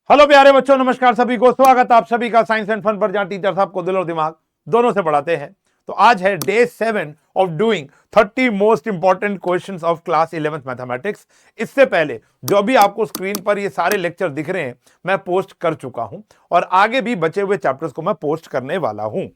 Hello प्यारे बच्चों, नमस्कार सभी को। स्वागत आप सभी का साइंस एंड फन पर, जहां टीचर साहब को दिल और दिमाग दोनों से पढ़ाते हैं। तो आज है day 7 of doing 30 most important questions of class 11th mathematics. इससे पहले जो भी आपको स्क्रीन पर ये सारे लेक्चर दिख रहे हैं, मैं पोस्ट कर चुका हूं और आगे भी बचे हुए चैप्टर्स को मैं पोस्ट करने वाला हूं।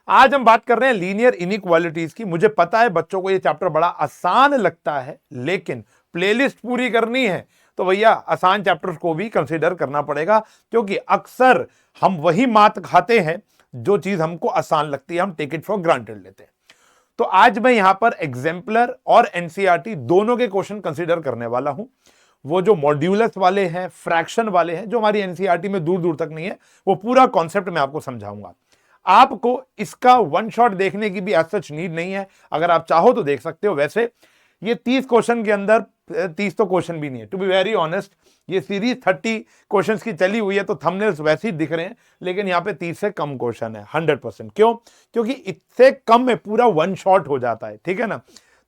आज हम बात कर रहे हैं लीनियर इनइक्वालिटीज की। मुझे पता है बच्चों को ये चैप्टर बड़ा आसान लगता है, लेकिन प्लेलिस्ट पूरी करनी है तो भैया आसान चैप्टर्स को भी कंसीडर करना पड़ेगा, क्योंकि अक्सर हम वही मात खाते हैं जो चीज हमको आसान लगती है, हम टेक इट फॉर ग्रांटेड लेते हैं। तो आज मैं यहां पर एग्जाम्पलर और एनसीईआरटी दोनों के क्वेश्चन कंसीडर करने वाला हूं। वो जो मॉड्यूलस वाले हैं, फ्रैक्शन वाले हैं, जो हमारी एनसीईआरटी में दूर दूर तक नहीं है, वो पूरा कॉन्सेप्ट मैं आपको समझाऊंगा। आपको इसका वन शॉट देखने की भी एज सच नीड नहीं है, अगर आप चाहो तो देख सकते हो। वैसे ये 30 क्वेश्चन के अंदर 30 तो क्वेश्चन भी नहीं है, टू बी वेरी ऑनेस्ट। ये सीरीज 30 क्वेश्चंस की चली हुई है तो थंबनेल्स वैसे ही दिख रहे हैं, लेकिन यहाँ पे 30 से कम क्वेश्चन है 100%। क्यों? क्योंकि इससे कम में पूरा वन शॉट हो जाता है, ठीक है ना।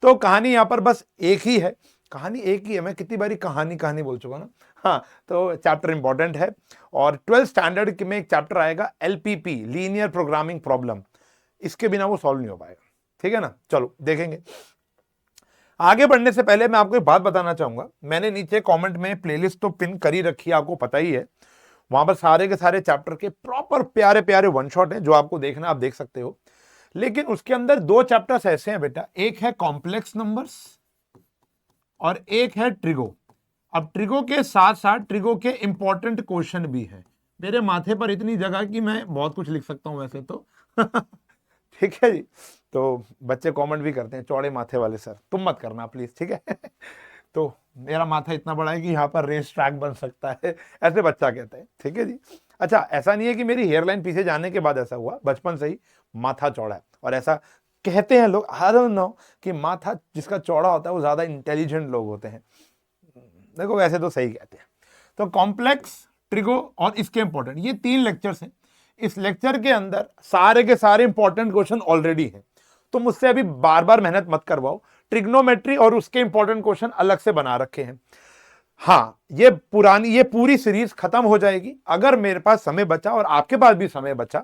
तो कहानी यहाँ पर बस एक ही है, कहानी एक ही है। मैं कितनी बारी कहानी कहानी बोल चुका ना। हाँ, तो चैप्टर इंपॉर्टेंट है और 12th स्टैंडर्ड में एक चैप्टर आएगा LPP, लीनियर प्रोग्रामिंग प्रॉब्लम। इसके बिना वो सॉल्व नहीं हो पाएगा, ठीक है ना। चलो देखेंगे। आगे बढ़ने से पहले मैं आपको एक बात बताना चाहूंगा। मैंने नीचे कमेंट में प्लेलिस्ट तो पिन करी रखी है, आपको पता ही है। वहां पर सारे के सारे चैप्टर के प्रॉपर प्यारे प्यारे वन शॉट हैं, जो आपको देखना आप देख सकते हो। लेकिन उसके अंदर दो चैप्टर्स ऐसे हैं बेटा, एक है कॉम्प्लेक्स नंबर्स और एक है ट्रिगो। अब ट्रिगो के साथ साथ ट्रिगो के इंपॉर्टेंट क्वेश्चन भी हैं। मेरे माथे पर इतनी जगह कि मैं बहुत कुछ लिख सकता हूं वैसे तो ठीक है जी। तो बच्चे कमेंट भी करते हैं, चौड़े माथे वाले सर, तुम मत करना प्लीज, ठीक है तो मेरा माथा इतना बड़ा है कि यहाँ पर रेस ट्रैक बन सकता है, ऐसे बच्चा कहता है, ठीक है जी। अच्छा, ऐसा नहीं है कि मेरी हेयरलाइन पीछे जाने के बाद ऐसा हुआ, बचपन से ही माथा चौड़ा है। और ऐसा कहते हैं लोग, आई डोंट नो, कि माथा जिसका चौड़ा होता है वो ज्यादा इंटेलिजेंट लोग होते हैं। देखो वैसे तो सही कहते हैं। तो कॉम्प्लेक्स, ट्रिगो और इसके इंपॉर्टेंट, ये 3 लेक्चर्स हैं। इस लेक्चर के अंदर सारे के सारे इंपॉर्टेंट क्वेश्चन ऑलरेडी हैं, तो मुझसे अभी बार बार मेहनत मत करवाओ। ट्रिग्नोमेट्री और उसके इंपॉर्टेंट क्वेश्चन अलग से बना रखे हैं। हाँ, ये पूरी सीरीज खत्म हो जाएगी अगर मेरे पास समय बचा और आपके पास भी समय बचा,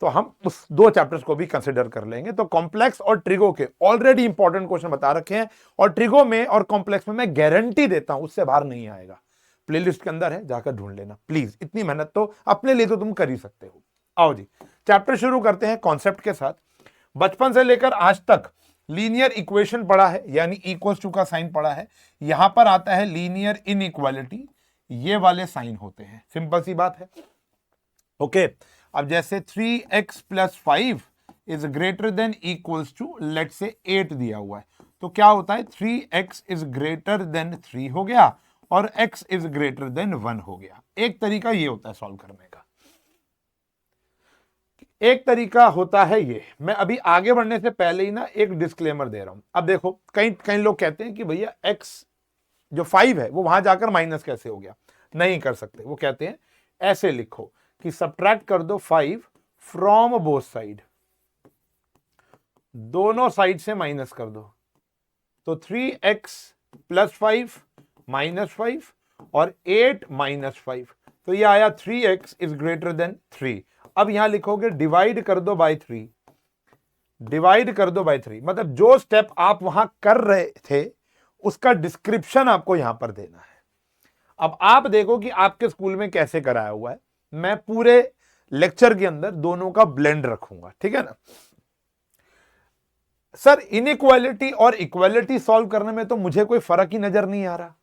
तो हम उस 2 चैप्टर्स को भी कंसिडर कर लेंगे। तो कॉम्प्लेक्स और ट्रिगो के ऑलरेडी इंपॉर्टेंट क्वेश्चन बता रखे हैं, और ट्रिगो में और कॉम्प्लेक्स में मैं गारंटी देता हूं उससे बाहर नहीं आएगा। प्लेलिस्ट के अंदर है, जाकर ढूंढ लेना प्लीज। इतनी मेहनत तो अपने लिए तो तुम कर ही सकते हो। आओ जी, चैप्टर शुरू करते हैं कॉन्सेप्ट के साथ। बचपन से लेकर आज तक लीनियर इक्वेशन पढ़ा है, यानी इक्वल्स टू का साइन पढ़ा है। यहां पर आता है लीनियर इनइक्वालिटी, ये वाले साइन होते हैं, सिंपल सी बात है। ओके, अब जैसे 3x + 5 is greater than equals to let's say 8 दिया हुआ है, तो क्या होता है, 3x इज ग्रेटर देन 3 हो गया और x इज ग्रेटर देन 1 हो गया। एक तरीका ये होता है सॉल्व करने का, एक तरीका होता है ये। मैं अभी आगे बढ़ने से पहले ही ना एक डिस्क्लेमर दे रहा हूं। अब देखो, कई कई लोग कहते हैं कि भैया x जो 5 है वो वहां जाकर माइनस कैसे हो गया। नहीं कर सकते, वो कहते हैं ऐसे लिखो कि सब्ट्रैक्ट कर दो 5 फ्रॉम बोथ साइड, दोनों साइड से माइनस कर दो। तो 3x + 5 - 5 और 8 - 5, तो ये आया 3x इज ग्रेटर देन 3। अब यहां लिखोगे डिवाइड कर दो बाय 3, डिवाइड कर दो बाय 3, मतलब जो स्टेप आप वहां कर रहे थे उसका डिस्क्रिप्शन आपको यहां पर देना है। अब आप देखो कि आपके स्कूल में कैसे कराया हुआ है। मैं पूरे लेक्चर के अंदर दोनों का ब्लेंड रखूंगा, ठीक है ना। सर, इनइक्वालिटी और इक्वालिटी सॉल्व करने में तो मुझे कोई फर्क ही नजर नहीं आ रहा।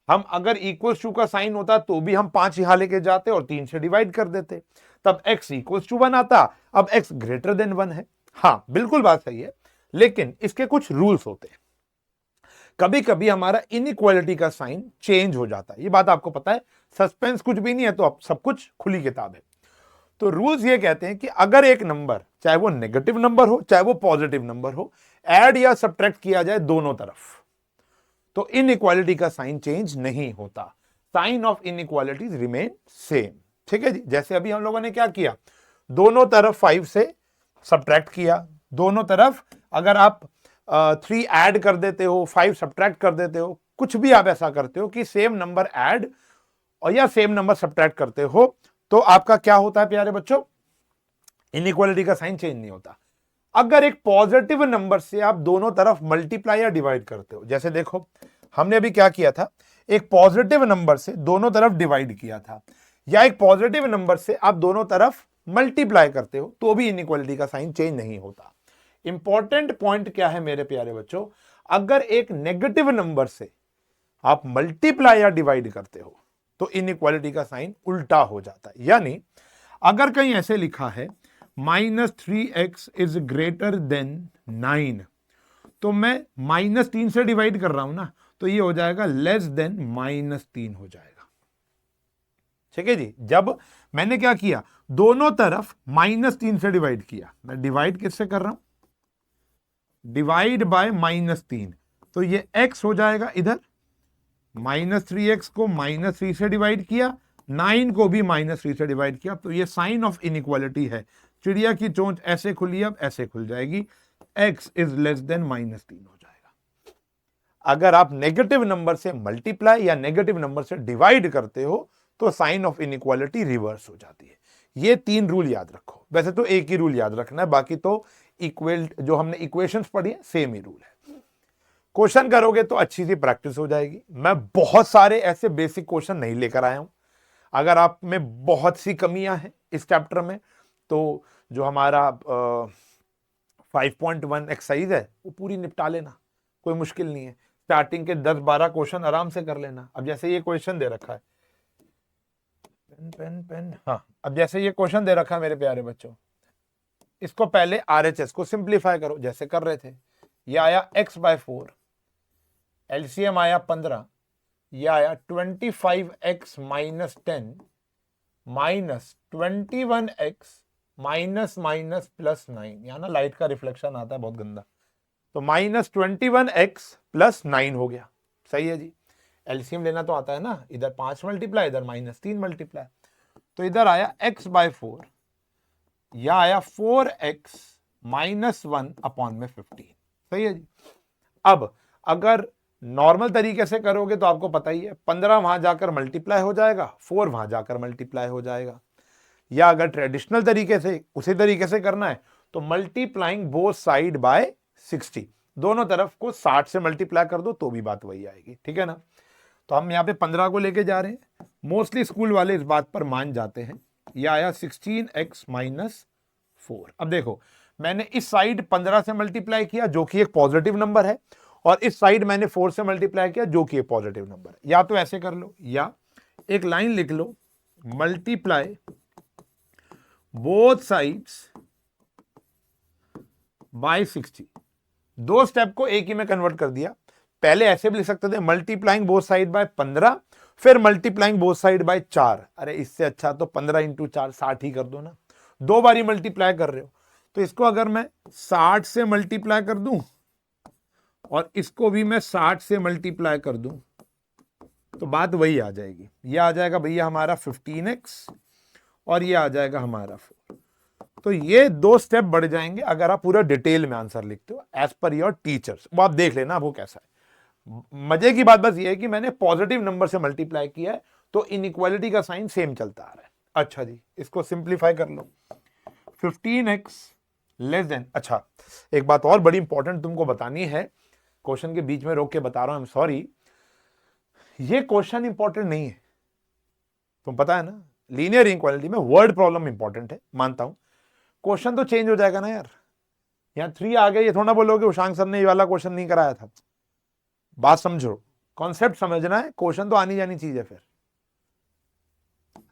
हम अगर इक्वल्स टू का साइन होता तो भी हम 5 यहां लेके जाते और 3 से डिवाइड कर देते, तब x = 1 आता। अब x ग्रेटर देन 1 है। हाँ, बिल्कुल बात सही है, लेकिन इसके कुछ रूल्स होते हैं। कभी कभी हमारा इनइक्वालिटी का साइन चेंज हो जाता है, ये बात आपको पता है। सस्पेंस कुछ भी नहीं है, तो अब सब कुछ खुली किताब है। तो रूल्स ये कहते हैं कि अगर एक नंबर, चाहे वो नेगेटिव नंबर हो चाहे वो पॉजिटिव नंबर हो, ऐड या सब्ट्रैक्ट किया जाए दोनों तरफ, तो इनइक्वालिटी का साइन चेंज नहीं होता। Sign of inequalities remain same, ठीक है जी। जैसे अभी हम लोगों ने क्या किया, दोनों तरफ 5 से सब्ट्रैक्ट किया, दोनों तरफ अगर आप 3 ऐड कर देते हो, 5 सब्ट्रैक्ट कर देते हो, कुछ भी आप ऐसा करते हो कि सेम नंबर ऐड और या सेम नंबर सब्ट्रैक्ट करते हो तो आपका क्या होता है प्यारे बच्चों, इनइक्वालिटी का साइन चेंज नहीं होता। अगर एक पॉजिटिव नंबर से आप दोनों तरफ मल्टीप्लाई या डिवाइड करते हो, जैसे देखो हमने अभी क्या किया था, एक पॉजिटिव नंबर से दोनों तरफ डिवाइड किया था, या एक पॉजिटिव नंबर से आप दोनों तरफ मल्टीप्लाई करते हो, तो भी इनइक्वालिटी का साइन चेंज नहीं होता। इंपॉर्टेंट पॉइंट क्या है मेरे प्यारे बच्चों, अगर एक नेगेटिव नंबर से आप मल्टीप्लाई या डिवाइड करते हो तो इनइक्वालिटी का साइन उल्टा हो जाता है। यानी अगर कहीं ऐसे लिखा है -3x इज ग्रेटर देन 9, तो मैं -3 से डिवाइड कर रहा हूं ना, तो ये हो जाएगा लेस देन -3 हो जाएगा। ठीक है जी। जब मैंने क्या किया, दोनों तरफ -3 से डिवाइड किया, मैं डिवाइड किससे कर रहा हूं, डिवाइड बाय -3, तो ये x हो जाएगा इधर, -3x को -3 से डिवाइड किया, 9 को भी -3 से डिवाइड किया, तो ये साइन ऑफ इनइक्वालिटी है। चिड़िया की चोंच ऐसे खुली, अब ऐसे खुल जाएगी, x इज लेस देन -3 हो जाएगा। अगर आप नेगेटिव नंबर से मल्टीप्लाई या नेगेटिव नंबर से डिवाइड करते हो तो साइन ऑफ इनइक्वालिटी रिवर्स हो जाती है। ये 3 रूल याद रखो। वैसे तो एक ही रूल याद रखना है, बाकी तो इक्वल जो हमने इक्वेशंस पढ़ी है सेम ही रूल है। क्वेश्चन करोगे तो अच्छी सी प्रैक्टिस हो जाएगी। मैं बहुत सारे ऐसे बेसिक क्वेश्चन नहीं लेकर आया हूं। अगर आप में बहुत सी कमियां हैं इस चैप्टर में, तो जो हमारा 5.1 एक्सरसाइज है वो पूरी निपटा लेना, कोई मुश्किल नहीं है। स्टार्टिंग के 10-12 क्वेश्चन आराम से कर लेना। अब जैसे ये क्वेश्चन दे रखा है, पेन हाँ, अब जैसे ये क्वेश्चन दे रखा है मेरे प्यारे बच्चों, इसको पहले RHS को सिंप्लीफाई करो जैसे कर रहे थे। ये आया x/4, एलसीएम आया 15, ये आया 25x - 10 माइनस 21x माइनस +9, यहाँ ना लाइट का रिफ्लेक्शन आता है बहुत गंदा, तो -21x + 9 हो गया। सही है जी। एलसीएम लेना तो आता है ना, इधर 5 मल्टीप्लाई, इधर -3 मल्टीप्लाई, तो इधर आया x/4, या आया 4x - 1/15। सही है जी। अब अगर नॉर्मल तरीके से करोगे तो आपको पता ही है, 15 वहां जाकर मल्टीप्लाई हो जाएगा, 4 वहां जाकर मल्टीप्लाई हो जाएगा। या अगर ट्रेडिशनल तरीके से उसी तरीके से करना है तो मल्टीप्लाइंग बोथ साइड बाय 60, दोनों तरफ को 60 से मल्टीप्लाई कर दो तो भी बात वही आएगी। ठीक है ना। तो हम यहाँ पे 15 को लेके जा रहे हैं। मोस्टली स्कूल वाले इस बात पर मान जाते हैं। यह आया 16x - 4। अब देखो मैंने इस साइड 15 से मल्टीप्लाई किया जो कि एक पॉजिटिव नंबर है, और इस साइड मैंने 4 से मल्टीप्लाई किया जो कि एक पॉजिटिव नंबर है। या तो ऐसे कर लो, या एक लाइन लिख लो, मल्टीप्लाई बोथ साइड्स बाय 60। दो स्टेप को एक ही में कन्वर्ट कर दिया। पहले ऐसे भी लिख सकते थे, मल्टीप्लाइंग बोथ साइड बाय 15, फिर मल्टीप्लाइंग बोथ साइड बाय 4। अरे इससे अच्छा तो 15 × 4 60 ही कर दो ना, दो बारी मल्टीप्लाई कर रहे हो। तो इसको अगर मैं 60 से मल्टीप्लाई कर दूं और इसको भी मैं 60 से मल्टीप्लाई कर दूं तो बात वही आ जाएगी। ये आ जाएगा भैया हमारा 15x, और ये आ जाएगा हमारा 4। तो ये दो स्टेप बढ़ जाएंगे अगर आप पूरा डिटेल में आंसर लिखते हो एज पर योर टीचर्स। वो आप देख लेना वो कैसा है। मजे की बात बस ये है कि मैंने पॉजिटिव नंबर से मल्टीप्लाई किया है तो इनइक्वालिटी का साइन सेम चलता आ रहा है। अच्छा जी, इसको सिंप्लीफाई कर लो, 15x लेस देन। अच्छा एक बात और बड़ी इंपॉर्टेंट तुमको बतानी है, क्वेश्चन के बीच में रोक के बता रहा हूं, आई एम सॉरी। ये क्वेश्चन इंपॉर्टेंट नहीं है, तुम पता है ना, लीनियर इनइक्वालिटी में वर्ड प्रॉब्लम इंपॉर्टेंट है, मानता हूं। क्वेश्चन तो चेंज हो जाएगा ना यार, यहां 3 आ गए, ये थोड़ा बोलोगे उशांक सर ने ये वाला क्वेश्चन नहीं कराया था। बात समझो, कॉन्सेप्ट समझना है, क्वेश्चन तो आनी जानी चीज है। फिर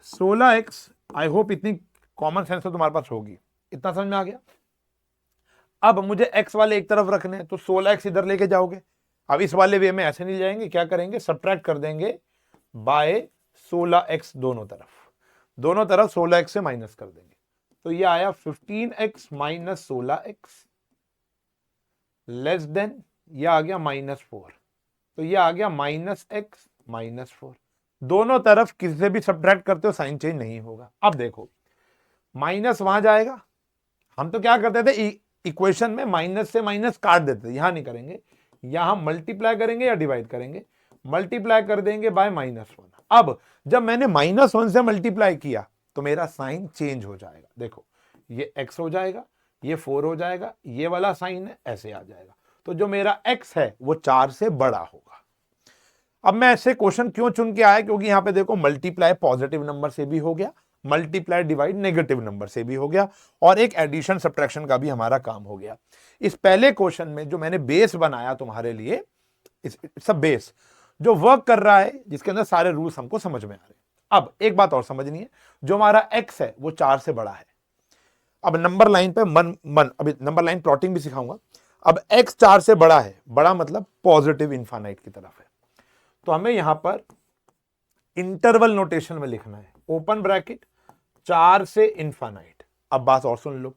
16x, आई होप इतनी कॉमन सेंस तो तुम्हारे पास होगी, इतना समझ में आ गया। अब मुझे x वाले एक तरफ रखने हैं तो 16x इधर लेके जाओगे। अब इस वाले वे में ऐसे नहीं जाएंगे, क्या करेंगे, सब्ट्रैक्ट कर देंगे बाय 16x, दोनों तरफ 16x से माइनस कर देंगे। तो ये आया 15x - 16x लेस देन, ये आ गया -4, तो ये आ गया -x - 4। दोनों तरफ किसी से भी सब्ट्रैक्ट करते हो साइन चेंज नहीं होगा। अब देखो माइनस वहां जाएगा, हम तो क्या करते थे इक्वेशन में माइनस से माइनस काट देते थे, यहां नहीं करेंगे, यहां मल्टीप्लाई करेंगे या डिवाइड करेंगे, मल्टीप्लाई कर देंगे बाय -1। अब जब मैंने -1 से मल्टीप्लाई किया तो मेरा साइन चेंज हो जाएगा। देखो ये x हो जाएगा, ये 4 हो जाएगा, ये वाला साइन है ऐसे आ जाएगा। तो जो मेरा x है वो 4 से बड़ा होगा। अब मैं ऐसे क्वेश्चन क्यों चुन के आया, क्योंकि यहां पे देखो मल्टीप्लाई पॉजिटिव नंबर से भी हो गया, मल्टीप्लाई डिवाइड नेगेटिव नंबर से भी हो गया, और एक एडिशन सब्ट्रैक्शन का भी हमारा काम हो गया। इस पहले क्वेश्चन में जो मैंने बेस बनाया तुम्हारे लिए, सब बेस जो वर्क कर रहा है, जिसके अंदर सारे रूल्स हमको समझ में आ रहे हैं। अब एक बात और समझनी है, जो हमारा x है वो 4 से बड़ा है। अब नंबर लाइन पे अभी नंबर लाइन प्लॉटिंग भी सिखाऊंगा। अब x 4 से बड़ा है, बड़ा मतलब पॉजिटिव इनफाइनाइट की तरफ है, तो हमें यहां पर इंटरवल नोटेशन में लिखना है, ओपन ब्रैकेट 4 से इनफाइनाइट। अब बात और सुन लो,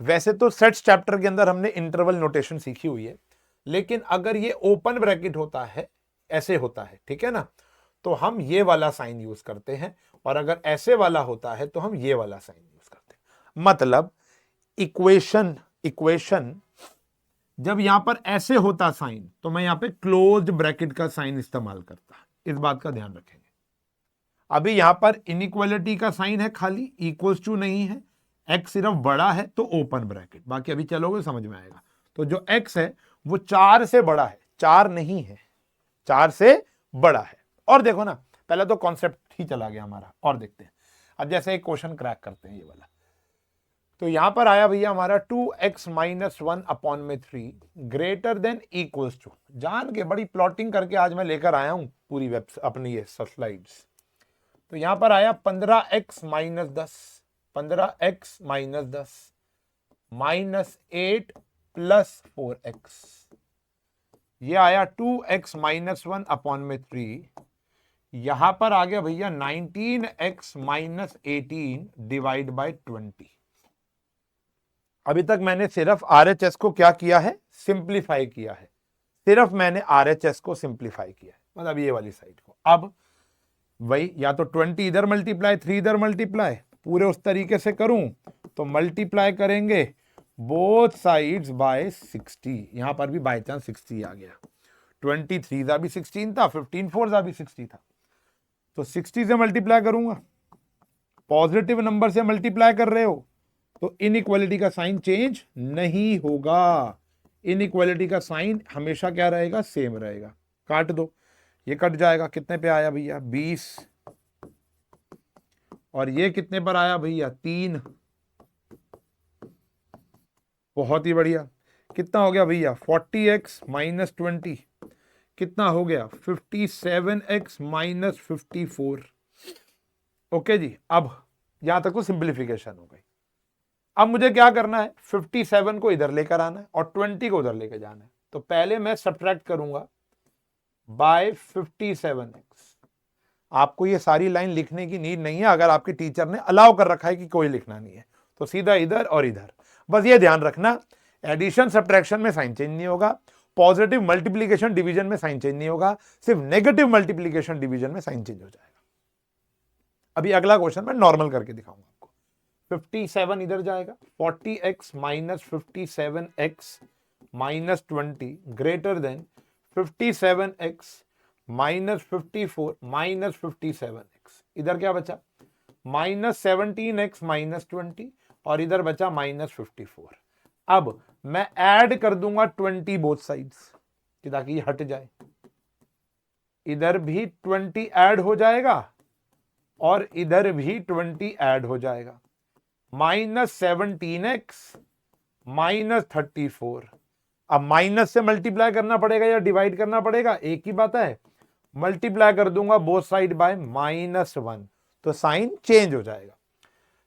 वैसे तो सेट्स चैप्टर के अंदर हमने इंटरवल नोटेशन सीखी हुई है, लेकिन अगर ये ओपन ब्रैकेट होता है, ऐसे होता है, ठीक है ना, तो हम ये वाला साइन यूज करते हैं, और अगर ऐसे वाला होता है तो हम ये वाला साइन यूज करते हैं। मतलब इक्वेशन जब यहां पर ऐसे होता साइन, तो मैं यहां पे क्लोज्ड ब्रैकेट का साइन इस्तेमाल करता, इस बात का ध्यान रखेंगे। अभी यहां पर इनइक्वालिटी का साइन है, खाली इक्वल्स टू नहीं है, x सिर्फ बड़ा है तो ओपन ब्रैकेट, बाकी अभी चलोगे समझ में आएगा। तो जो x है वो 4 से बड़ा है, 4 नहीं है, 4 से बड़ा है। और देखो ना, पहले तो कॉन्सेप्ट ही चला गया हमारा, और देखते हैं। अब जैसे एक क्वेश्चन क्रैक करते हैं ये वाला, तो यहां पर आया भैया हमारा 2x - 1 अपॉन में 3 ग्रेटर देन इक्वल्स टू, जान के बड़ी प्लॉटिंग करके आज मैं लेकर आया हूं पूरी वेब अपनी ये स्लाइड्स। तो यहां पर आया 15x - 10, 15x - 10 -8 + 4x, ये आया 2x - 1 अपॉन में 3। यहां पर आ गया भैया 19x - 18 डिवाइड बाय 20। अभी तक मैंने सिर्फ RHS को क्या किया है, सिंप्लीफाई किया है, सिर्फ मैंने RHS को सिंप्लीफाई किया है, मतलब ये वाली साइड को। अब वही या तो 20 इधर मल्टीप्लाई 3 इधर मल्टीप्लाई, पूरे उस तरीके से करूं तो मल्टीप्लाई करेंगे बोथ साइड्स बाय 60, यहां पर भी बाय चांस 60 आ गया, 23 जा भी 16 था, 15 4 जा भी 60 था, तो 60 से मल्टीप्लाई करूंगा, पॉजिटिव नंबर से मल्टीप्लाई कर रहे हो तो इनइक्वालिटी का साइन चेंज नहीं होगा, इनइक्वालिटी का साइन हमेशा क्या रहेगा, सेम रहेगा। काट दो, ये कट जाएगा, कितने पे आया भैया 20, और ये कितने पर आया भैया 3, बहुत ही बढ़िया। कितना हो गया भैया 40x - 20, कितना हो गया 57x - 54। ओके जी, अब यहां तक तो सिंप्लीफिकेशन हो गई। अब मुझे क्या करना है, 57 को इधर लेकर आना है और 20 को उधर लेकर जाना है। तो पहले मैं सब्ट्रैक्ट करूंगा बाय 57x। आपको ये सारी लाइन लिखने की नीड नहीं है, अगर आपके टीचर ने अलाउ कर रखा है कि कोई लिखना नहीं है, तो सीधा इधर और इधर। बस ये ध्यान रखना, एडिशन सब्ट्रैक्शन में साइन चेंज नहीं होगा, पॉजिटिव मल्टीप्लीकेशन डिवीजन में साइन चेंज नहीं होगा, सिर्फ नेगेटिव मल्टीप्लीकेशन डिवीजन में साइन चेंज हो जाएगा। अभी अगला क्वेश्चन मैं नॉर्मल करके दिखाऊंगा आपको। 57 इधर जाएगा, 40x - 57x - 20 greater than 57x - 54 - 57x, इधर क्या बचा -17x - 20, और इधर बचा -54। अब मैं ऐड कर दूंगा 20 बोथ साइड्स ताकि ये हट जाए, इधर भी 20 ऐड हो जाएगा और इधर भी 20 ऐड हो जाएगा, -17x - 34। अब माइनस से मल्टीप्लाई करना पड़ेगा या डिवाइड करना पड़ेगा, एक ही बात है, मल्टीप्लाई कर दूंगा बोथ साइड बाय -1, तो साइन चेंज हो जाएगा,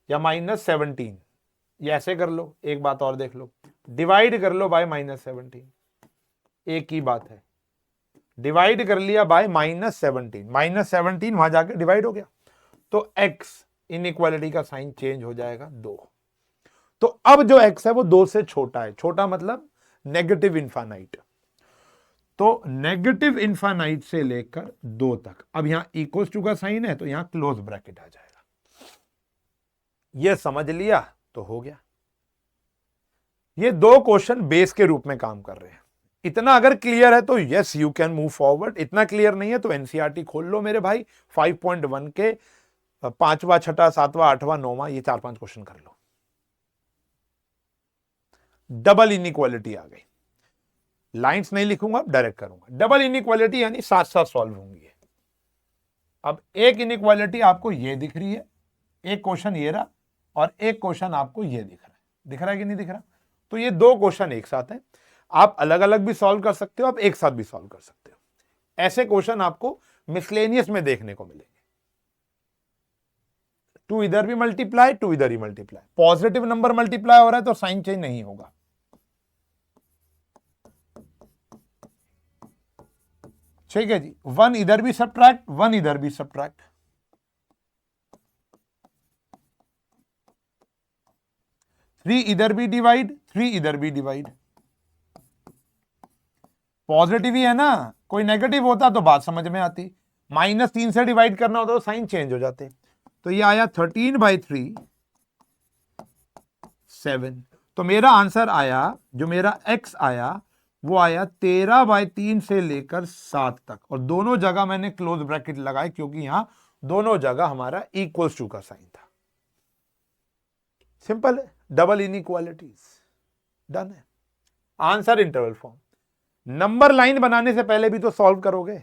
या -17, ये ऐसे कर लो। एक बात और देख लो, डिवाइड कर लो बाय -17, एक ही बात है, डिवाइड कर लिया बाय -17 वहां जाके डिवाइड हो गया, तो x इनइक्वालिटी का साइन चेंज हो जाएगा 2। तो अब जो x है वो 2 से छोटा है, छोटा मतलब नेगेटिव इनफाइनाइट, तो नेगेटिव इनफाइनाइट से लेकर 2 तक। अब यहां इक्वल टू का साइन है तो यहां क्लोज ब्रैकेट आ जाएगा, ये समझ लिया तो हो गया। ये 2 क्वेश्चन बेस के रूप में काम कर रहे हैं, इतना अगर क्लियर है तो yes you can move forward, इतना क्लियर नहीं है तो एनसीईआरटी खोल लो मेरे भाई। 5.1 के 5वां 6वां 7वां 8वां 9वां ये 4-5 क्वेश्चन कर लो। डबल इनइक्वालिटी आ गई, लाइंस नहीं लिखूंगा डायरेक्ट करूंगा। डबल इनइक्वालिटी यानी साथ साथ सॉल्व होंगी। अब एक इनइक्वालिटी आपको ये दिख रही है, एक क्वेश्चन ये रहा और एक क्वेश्चन आपको ये दिख रहा है कि नहीं दिख रहा? तो ये दो क्वेश्चन एक साथ हैं, आप अलग अलग भी सॉल्व कर सकते हो, आप एक साथ भी सॉल्व कर सकते हो। ऐसे क्वेश्चन आपको मिसलेनियस में देखने को मिलेंगे। टू इधर भी मल्टीप्लाई, टू इधर ही मल्टीप्लाई, पॉजिटिव नंबर मल्टीप्लाई हो रहा है तो साइन चेंज नहीं होगा। ठीक है जी, 1 इधर भी सब्ट्रैक्ट, 1 इधर भी सब्ट्रैक्ट, 3 इधर भी डिवाइड, 3 इधर भी डिवाइड। पॉजिटिव ही है ना, कोई नेगेटिव होता तो बात समझ में आती। -3 से डिवाइड करना होता तो साइन चेंज हो जाते। तो ये आया 13/3 7। तो मेरा आंसर आया, जो मेरा x आया वो आया 13/3 से लेकर 7 तक, और दोनों जगह मैंने क्लोज ब्रैकेट लगाए क्योंकि यहां दोनों जगह हमारा इक्वल्स टू का साइन था। सिंपल है, डबल इनइक्वालिटीज डन है। Answer interval form. Number line बनाने से पहले भी तो सॉल्व करोगे,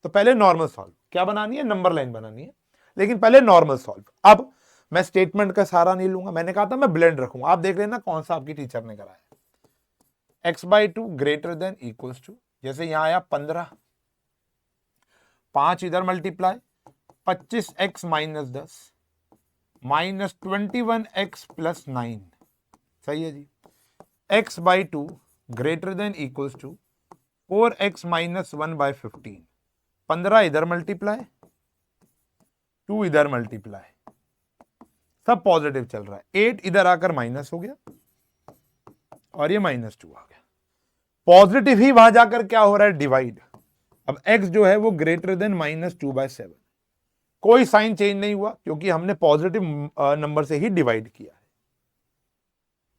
तो पहले नॉर्मल सॉल्व, क्या बनानी है, नंबर लाइन बनानी है, लेकिन पहले नॉर्मल सॉल्व। अब मैं स्टेटमेंट का सहारा नहीं लूंगा, मैंने कहा था मैं ब्लेंड रखूंगा, आप देख लेना कौन सा आपकी टीचर ने कराया। x/2 greater than equals to, जैसे यहां आया 15, 5 इधर मल्टीप्लाई, 25x - 10 -21x + 9, सही है जी। x/2 greater than equals to 4x - 1/15, 15 इधर मल्टीप्लाई, 2 इधर मल्टीप्लाई, सब पॉजिटिव चल रहा है, 8 इधर आकर माइनस हो गया और ये -2 आ गया। पॉजिटिव ही वहां जाकर क्या हो रहा है, डिवाइड। अब x जो है वो ग्रेटर देन -2/7, कोई साइन चेंज नहीं हुआ क्योंकि हमने पॉजिटिव नंबर से ही डिवाइड किया है।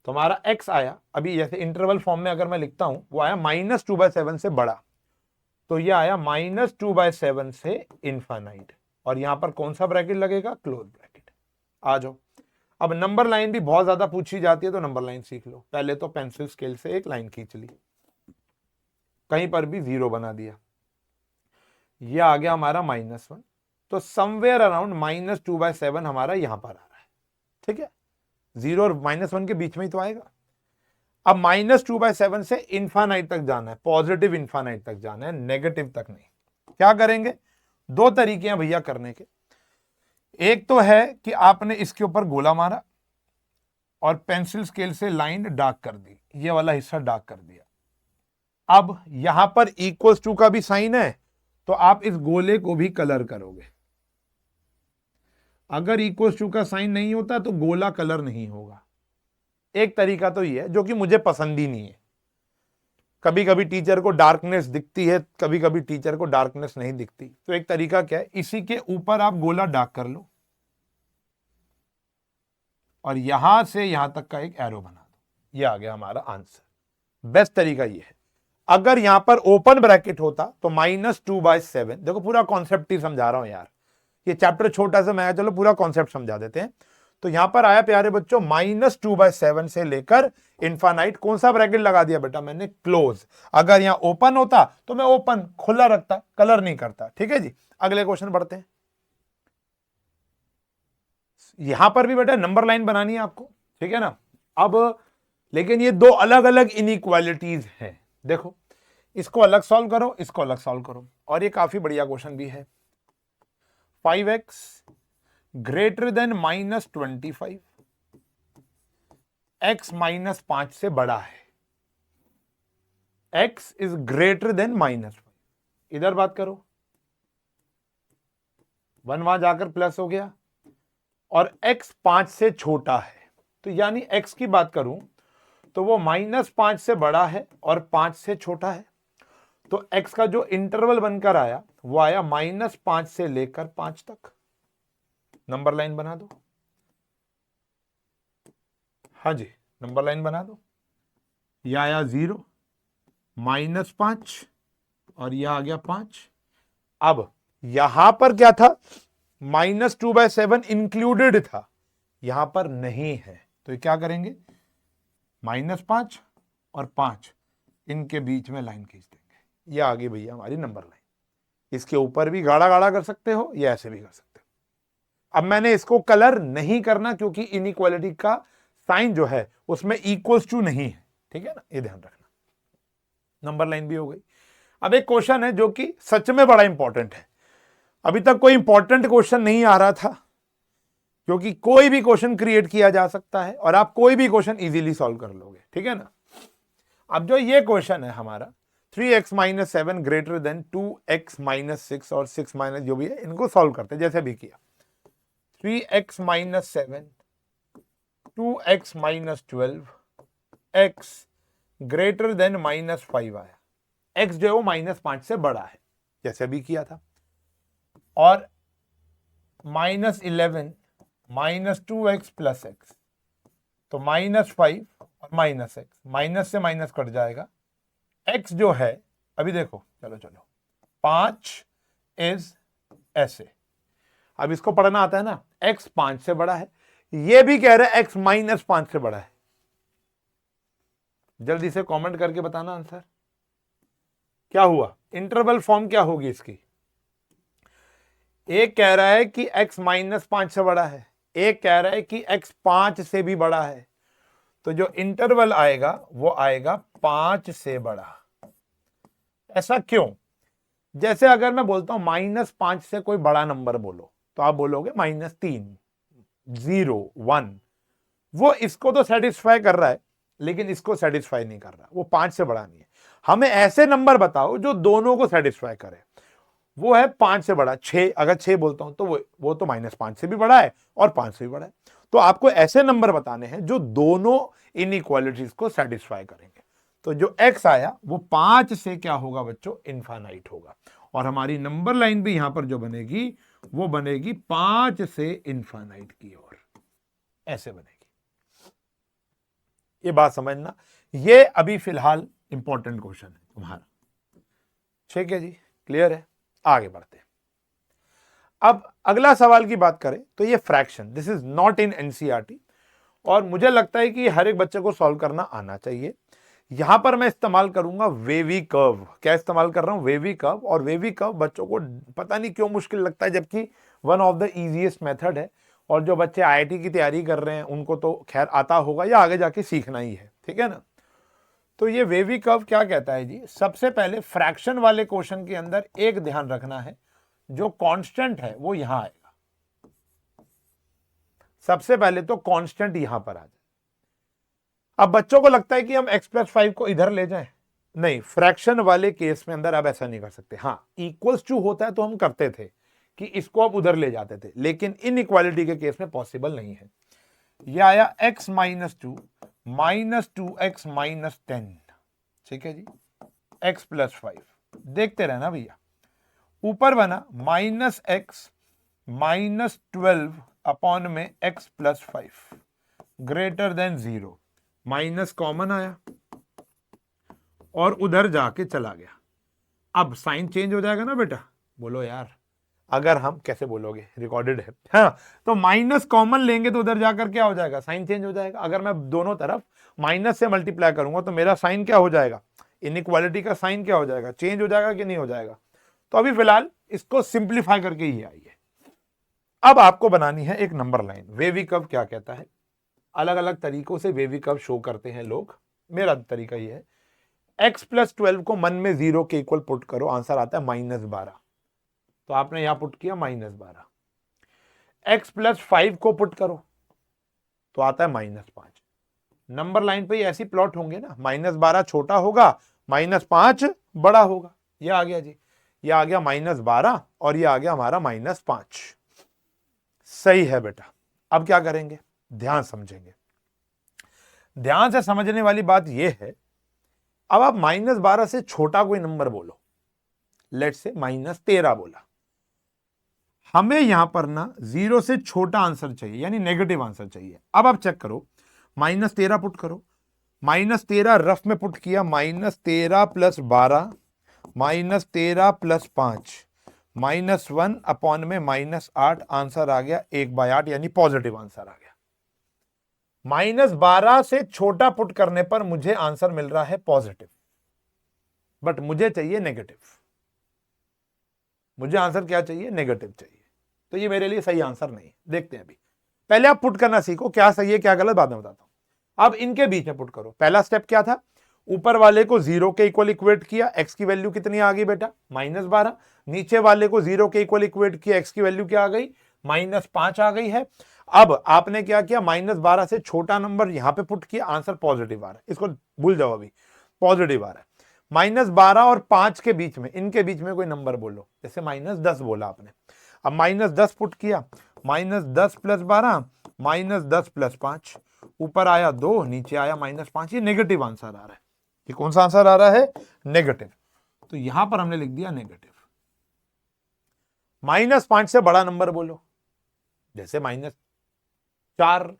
तो हमारा x आया, अभी जैसे इंटरवल फॉर्म में अगर मैं लिखता हूं, वो आया -2/7 से बड़ा, तो ये आया -2/7 से इनफाइनाइट, और यहां पर कौन सा ब्रैकेट लगेगा, क्लोज ब्रैकेट। आ जाओ, अब नंबर लाइन भी बहुत ज्यादा पूछी जाती है तो नंबर लाइन सीख लो। पहले तो पेंसिल स्केल से एक लाइन खींच ली, कहीं पर भी 0 बना दिया, ये आ गया हमारा -1, तो समवेयर अराउंड -2/7 हमारा यहां पर आ रहा है। ठीक है, 0 और -1 के बीच में ही तो आएगा। अब -2/7 से इनफाइनाइट तक जाना है, पॉजिटिव इनफाइनाइट तक जाना है, नेगेटिव तक नहीं। क्या करेंगे, दो तरीके हैं भैया करने के। एक तो है कि आपने इसके ऊपर गोला मारा और पेंसिल स्केल से लाइन डार्क कर दी, ये वाला हिस्सा डार्क कर दिया। अब यहां पर इक्वल्स टू का भी साइन है, तो आप इस गोले को भी कलर करोगे। अगर इक्वल्स टू का साइन नहीं होता तो गोला कलर नहीं होगा। एक तरीका तो ये है, जो कि मुझे पसंद ही नहीं है। कभी कभी टीचर को डार्कनेस दिखती है, कभी कभी टीचर को डार्कनेस नहीं दिखती। तो एक तरीका क्या है, इसी के ऊपर आप गोला डार्क कर लो और यहां से यहां तक का एक एरो बना दो, ये आ गया हमारा आंसर। बेस्ट तरीका ये है। अगर यहां पर ओपन ब्रैकेट होता तो -2/7, देखो पूरा कॉन्सेप्ट ही समझा रहा हूं यार, ये चैप्टर छोटा सा, मैं चलो पूरा कॉन्सेप्ट समझा देते हैं। तो यहां पर आया प्यारे बच्चों -2/7 से लेकर इनफाइनाइट, कौन सा ब्रैकेट लगा दिया बेटा मैंने, क्लोज। अगर यहां ओपन होता तो मैं ओपन खुला रखता, कलर नहीं करता। ठीक है जी, अगले क्वेश्चन बढ़ते हैं। यहां पर भी बेटा नंबर लाइन बनानी है आपको, ठीक है ना। अब लेकिन ये दो अलग अलग इनइक्वालिटीज हैं, देखो इसको अलग सॉल्व करो, इसको अलग सॉल्व करो, और ये काफी बढ़िया क्वेश्चन भी है। 5x ग्रेटर देन -25, x -5 से बड़ा है, x इज ग्रेटर देन -5, इधर बात करो, 1 वहां जाकर प्लस हो गया, और x 5 से छोटा है, तो यानी x की बात करूं तो वो -5 से बड़ा है और 5 से छोटा है। तो x का जो इंटरवल बनकर आया वो आया -5 से लेकर 5 तक। नंबर लाइन बना दो, हाँ जी नंबर लाइन बना दो। यह आया 0, -5 और यह आ गया 5। अब यहां पर क्या था, -2/7 इंक्लूडेड था, यहां पर नहीं है, तो ये क्या करेंगे, -5 और 5 इनके बीच में लाइन खींच देंगे। ये आ गई भैया हमारी नंबर लाइन। इसके ऊपर भी गाढ़ा गाढ़ा कर सकते हो या ऐसे भी कर सकते हो। अब मैंने इसको कलर नहीं करना क्योंकि इनइक्वालिटी का साइन जो है उसमें इक्वल्स टू नहीं है, ठीक है ना, ये ध्यान रखना। नंबर लाइन भी हो गई। अब एक क्वेश्चन है जो कि सच में बड़ा इंपॉर्टेंट है। अभी तक कोई इंपॉर्टेंट क्वेश्चन नहीं आ रहा था, क्योंकि कोई भी क्वेश्चन क्रिएट किया जा सकता है और आप कोई भी क्वेश्चन इजीली सॉल्व कर लोगे, ठीक है ना। अब जो ये क्वेश्चन है हमारा 3x - 7 ग्रेटर देन 2x - 6 और 6 माइनस जो भी है, इनको सॉल्व करते हैं जैसे भी किया। 3x - 7 2x - 12 x greater then -5 आया। x जो है वो -5 से बड़ा है जैसे भी किया था। और -11 -2x + x, तो -5 और -x, माइनस से माइनस कट जाएगा। x जो है, अभी देखो, चलो 5 इज ऐसे। अब इसको पढ़ना आता है ना, x 5 से बड़ा है, ये भी कह रहा है x -5 से बड़ा है। जल्दी से कमेंट करके बताना आंसर क्या हुआ। इंटरवल फॉर्म क्या होगी इसकी। एक कह रहा है कि x -5 से बड़ा है, एक कह रहा है कि x 5 से भी बड़ा है, तो जो इंटरवल आएगा वो आएगा 5 से बड़ा। ऐसा क्यों? जैसे अगर मैं बोलता हूं -5 से कोई बड़ा नंबर बोलो, तो आप बोलोगे -3, 0, 1। वो इसको तो सेटिस्फाई कर रहा है, लेकिन इसको सेटिस्फाई नहीं कर रहा, वो 5 से बड़ा नहीं है। हमें ऐसे नंबर बताओ जो दोनों को सेटिस्फाई करे। वो है 5 से बड़ा 6, अगर 6 बोलता हूं तो वो तो -5 से भी बड़ा है और 5 से भी बड़ा है। तो आपको ऐसे नंबर बताने हैं जो दोनों इनइक्वालिटीज को सेटिस्फाई करेंगे। तो जो x आया वो 5 से क्या होगा बच्चों, इनफाइनाइट होगा। और हमारी नंबर लाइन भी यहां पर जो बनेगी वो बनेगी 5 से इनफाइनाइट की ओर, ऐसे बनेगी। ये बात समझना, ये अभी फिलहाल इंपॉर्टेंट क्वेश्चन है तुम्हारा, ठीक है जी, क्लियर है। आगे बढ़ते हैं। अब अगला सवाल की बात करें तो ये fraction, this is not in NCERT, और मुझे लगता है कि हर एक बच्चे को सॉल्व करना आना चाहिए। यहां पर मैं इस्तेमाल करूंगा वेवी कर्व। क्या इस्तेमाल कर रहा हूं, वेवी कर्व। और वेवी कर्व बच्चों को पता नहीं क्यों मुश्किल लगता है, जबकि one of the easiest method है। और जो बच्चे आईआईटी की तैयारी कर रहे हैं उनको तो खैर आता होगा या आगे जाके सीखना ही है, ठीक है ना। तो ये वेवी कर्व क्या कहता है जी, सबसे पहले फ्रैक्शन वाले क्वेश्चन के अंदर एक ध्यान रखना है, जो कांस्टेंट है वो यहां आएगा। सबसे पहले तो कांस्टेंट यहां पर आ जाए। अब बच्चों को लगता है कि हम x + 5 को इधर ले जाएं, नहीं, फ्रैक्शन वाले केस में अंदर आप ऐसा नहीं कर सकते। हाँ, इक्वल्स टू होता है तो हम करते थे कि इसको आप उधर ले जाते थे, लेकिन इनइक्वालिटी के केस में पॉसिबल नहीं है। यह आया x - 2 -2x - 10, ठीक है जी, x + 5। देखते रहना भैया, ऊपर बना -x - 12 अपॉन में x + 5 greater than 0, minus common आया और उधर जाके चला गया। अब साइन चेंज हो जाएगा ना बेटा, बोलो यार, अगर हम कैसे बोलोगे, रिकॉर्डेड है। हाँ, तो माइनस कॉमन लेंगे तो उधर जाकर क्या हो जाएगा, साइन चेंज हो जाएगा। अगर मैं दोनों तरफ माइनस से मल्टीप्लाई करूंगा तो मेरा साइन क्या हो जाएगा, इनइक्वालिटी का साइन क्या हो जाएगा, चेंज हो जाएगा कि नहीं हो जाएगा। तो अभी फिलहाल इसको सिंप्लीफाई करके ही आइए। अब आपको बनानी है एक नंबर लाइन। वेवी कर्व क्या कहता है, अलग अलग तरीकों से वेवी कर्व शो करते हैं लोग, मेरा तरीका ये है, x + 12 को मन में 0 के इक्वल पुट करो, आंसर आता है -12। तो आपने यहां पुट किया -12। x + 5 को पुट करो तो आता है -5। नंबर लाइन पे ऐसी प्लॉट होंगे ना, -12 छोटा होगा, -5 बड़ा होगा। ये आ गया जी, ये आ गया -12 और ये आ गया हमारा -5। सही है बेटा। अब क्या करेंगे, ध्यान समझेंगे। ध्यान से समझने वाली बात यह है, अब आप -12 से छोटा कोई नंबर बोलो, लेट से -13 बोला, हमें यहां पर ना 0 से छोटा आंसर चाहिए, यानी नेगेटिव आंसर चाहिए। अब आप चेक करो, -13 पुट करो -13 रफ में पुट किया, -13 + 12 -13 + 5 -1 अपॉन में -8, आंसर आ गया 1/8, यानी पॉजिटिव आंसर आ गया। -12 से छोटा पुट करने पर मुझे आंसर मिल रहा है पॉजिटिव, बट मुझे चाहिए नेगेटिव। मुझे आंसर क्या चाहिए? नेगेटिव चाहिए। तो ये मेरे लिए सही आंसर नहीं। देखते हैं अभी, पहले आप पुट करना सीखो, क्या सही है क्या गलत बाद में बताता हूं। अब इनके बीच में पुट करो। पहला स्टेप क्या था? ऊपर वाले को 0 के इक्वल इक्वेट किया, एक्स की वैल्यू कितनी आ गई बेटा? -12। नीचे वाले को 0 के इक्वल इक्वेट किया, एक्स की वैल्यू क्या आ गई? -5 आ गई है। अब आपने क्या किया? -12 से छोटा नंबर यहां पे पुट किया, आंसर पॉजिटिव आ रहा है। इसको भूल जाओ, अभी पॉजिटिव आ रहा है। -12 और 5 के बीच में, इनके बीच में कोई नंबर बोलो, जैसे -10 बोला आपने। अब -10 पुट किया, -10 + 12 -10 + 5, ऊपर आया 2, नीचे आया -5। ये नेगेटिव आंसर आ रहा है। ये कौन सा आंसर आ रहा है? नेगेटिव। तो यहां पर हमने लिख दिया नेगेटिव। -5 से बड़ा नंबर बोलो, जैसे -4,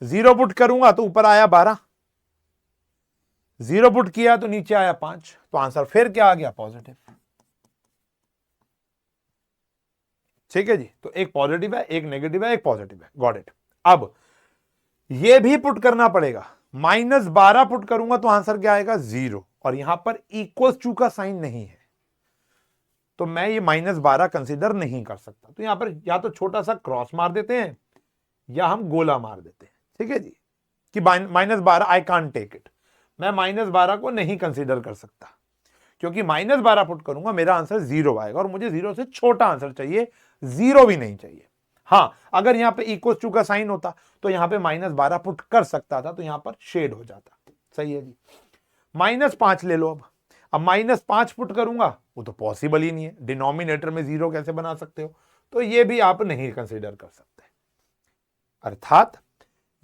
0 पुट करूंगा तो ऊपर आया 12, 0 पुट किया तो नीचे आया 5, तो आंसर फिर क्या आ गया? पॉजिटिव। ठीक है जी। तो एक पॉजिटिव है, एक नेगेटिव है, एक पॉजिटिव है। Got it. अब ये भी पुट करना पड़ेगा। -12 पुट करूंगा तो आंसर क्या आएगा? 0, और यहां पर इक्वल टू का साइन नहीं है, तो मैं ये -12 कंसीडर नहीं कर सकता। तो यहां पर या तो छोटा सा क्रॉस मार देते हैं या हम गोला मार देते हैं। ठीक है जी, कि -12 आई कांट टेक इट, मैं -12 को नहीं कंसीडर कर सकता, क्योंकि -12 पुट करूंगा मेरा आंसर 0 आएगा, और मुझे 0 से छोटा आंसर चाहिए, 0 भी नहीं चाहिए। हां, अगर यहां पे इक्वल टू का साइन होता तो यहां पे -12 पुट कर सकता था, तो यहां पर शेड हो जाता। सही है जी। -5 ले लो। अब -5 पुट करूंगा, वो तो पॉसिबल ही नहीं है, डिनोमिनेटर में 0 कैसे बना सकते हो? तो ये भी आप नहीं कंसीडर कर सकते। अर्थात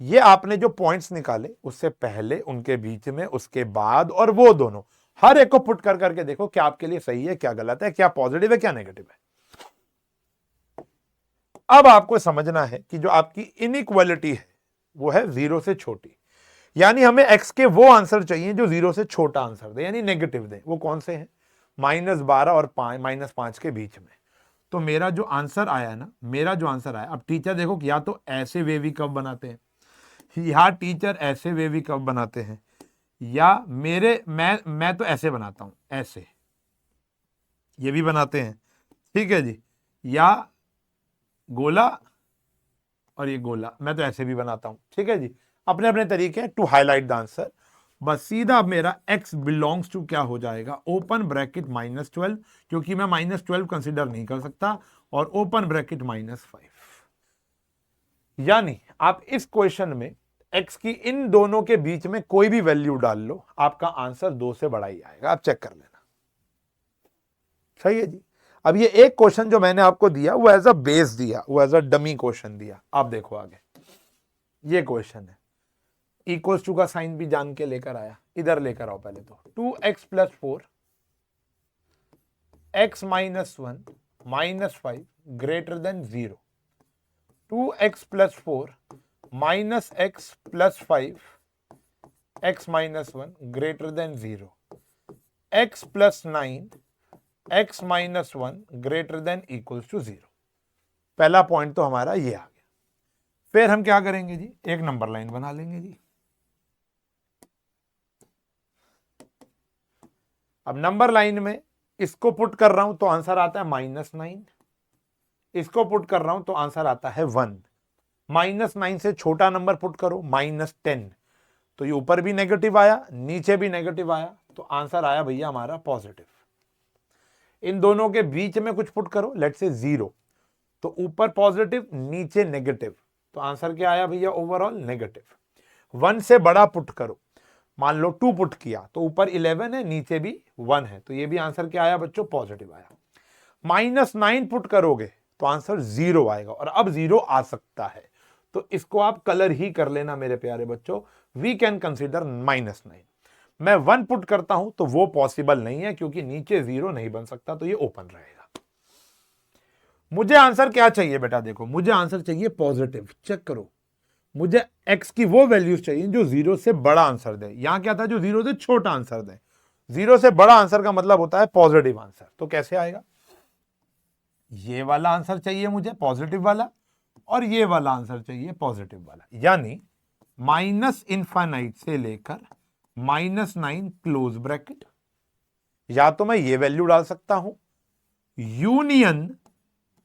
ये आपने जो पॉइंट्स निकाले, उससे पहले, उनके बीच में, उसके बाद, और वो दोनों, हर एक को पुट कर करके देखो क्या आपके लिए सही है, क्या गलत है, क्या पॉजिटिव है, क्या नेगेटिव है। अब आपको समझना है कि जो आपकी इनइक्वालिटी है वो है 0 से छोटी, यानी हमें x के वो आंसर चाहिए जो 0 से छोटा आंसर दे, यानी नेगेटिव दे। वो कौन से हैं? -12 और -5 के बीच में। तो मेरा जो आंसर आया ना, मेरा जो आंसर आया, अब टीचर देखो या तो ऐसे वेवी कर्व बनाते हैं, या टीचर ऐसे वेवी कर्व बनाते हैं, या मैं तो ऐसे बनाता हूं, ऐसे, ये भी बनाते हैं। ठीक है जी, या गोला और ये गोला, मैं तो ऐसे भी बनाता हूं। ठीक है जी, अपने अपने तरीके टू हाईलाइट द आंसर। बस सीधा मेरा x बिलोंग्स टू क्या हो जाएगा? ओपन ब्रैकेट -12, क्योंकि मैं -12 कंसिडर नहीं कर सकता, और ओपन ब्रैकेट -5। यानी आप इस क्वेश्चन में x की इन दोनों के बीच में कोई भी वैल्यू डाल लो, आपका आंसर 2 से बड़ा ही आएगा। आप चेक कर लेना। सही है जी। अब ये एक क्वेश्चन जो मैंने आपको दिया वो एज अ बेस दिया, वो एज अ डमी क्वेश्चन दिया। आप देखो आगे, ये क्वेश्चन है, इक्वल्स टू का साइन भी जान के लेकर आया। इधर लेकर आओ पहले तो। 2x + 4 x - 1 -5 greater than 0। 2x + 4 -x + 5 x - 1 greater than 0। x + 9 x - 1 greater than equals to 0। पहला पॉइंट तो हमारा ये आ गया। फिर हम क्या करेंगे जी? एक नंबर लाइन बना लेंगे जी। अब नंबर लाइन में इसको पुट कर रहा हूं तो आंसर आता है -9, इसको पुट कर रहा हूं तो आंसर आता है 1। -9 से छोटा नंबर पुट करो, -10, तो ये ऊपर भी नेगेटिव आया, नीचे भी नेगेटिव आया, तो आंसर आया भैया हमारा पॉजिटिव। इन दोनों के बीच में कुछ पुट करो, लेट्स से 0, तो ऊपर पॉजिटिव, नीचे नेगेटिव, तो आंसर क्या आया भैया? Overall negative. 1 से बड़ा पुट करो, मान लो 2 पुट किया, तो ऊपर 11 है, नीचे भी 1 है, तो ये भी आंसर क्या आया बच्चों? पॉजिटिव आया। -9 पुट करोगे तो आंसर 0 आएगा, और अब 0 आ सकता है, तो इसको आप कलर ही कर लेना मेरे प्यारे बच्चों। We can consider -9। मैं 1 पुट करता हूं तो वो पॉसिबल नहीं है, क्योंकि नीचे 0 नहीं बन सकता, तो ये ओपन रहेगा। मुझे आंसर क्या चाहिए बेटा? देखो, मुझे आंसर चाहिए पॉजिटिव। चेक करो, मुझे x की वो वैल्यूज चाहिए जो 0 से बड़ा आंसर दे। यहां क्या था, जो 0 से छोटा आंसर दे। 0 से बड़ा आंसर का मतलब होता है पॉजिटिव आंसर। तो कैसे आएगा, ये वाला आंसर चाहिए मुझे पॉजिटिव वाला, और ये वाला आंसर चाहिए पॉजिटिव वाला। यानी माइनस इनफाइनाइट से लेकर -9 क्लोज ब्रैकेट, या तो मैं ये वैल्यू डाल सकता हूं, यूनियन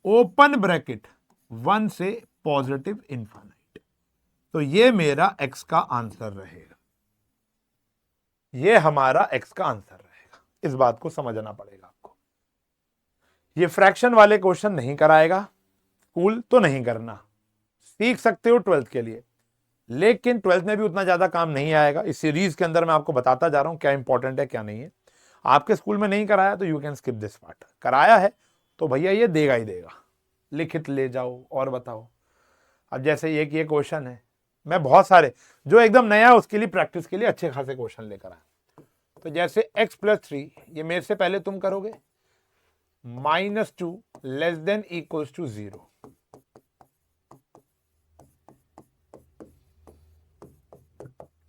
ओपन ब्रैकेट 1 से पॉजिटिव इनफाइनाइट। तो ये मेरा x का आंसर रहेगा, ये हमारा x का आंसर रहेगा। इस बात को समझना पड़ेगा आपको। ये फ्रैक्शन वाले क्वेश्चन नहीं कराएगा स्कूल, तो नहीं करना, सीख सकते हो 12th के लिए, लेकिन 12th में भी उतना ज्यादा काम नहीं आएगा। इस सीरीज के अंदर मैं आपको बताता जा रहा हूं क्या इंपॉर्टेंट है क्या नहीं है। आपके स्कूल में नहीं कराया तो you can skip this part, कराया है तो भैया ये देगा ही देगा, लिखित ले जाओ और बताओ। अब जैसे ये कि ये क्वेश्चन है, मैं बहुत सारे जो एकदम नया है उसके लिए प्रैक्टिस के लिए अच्छे खासे क्वेश्चन लेकर आया। तो जैसे x+3, ये मेरे से पहले तुम करोगे, -2 less than equals to 0।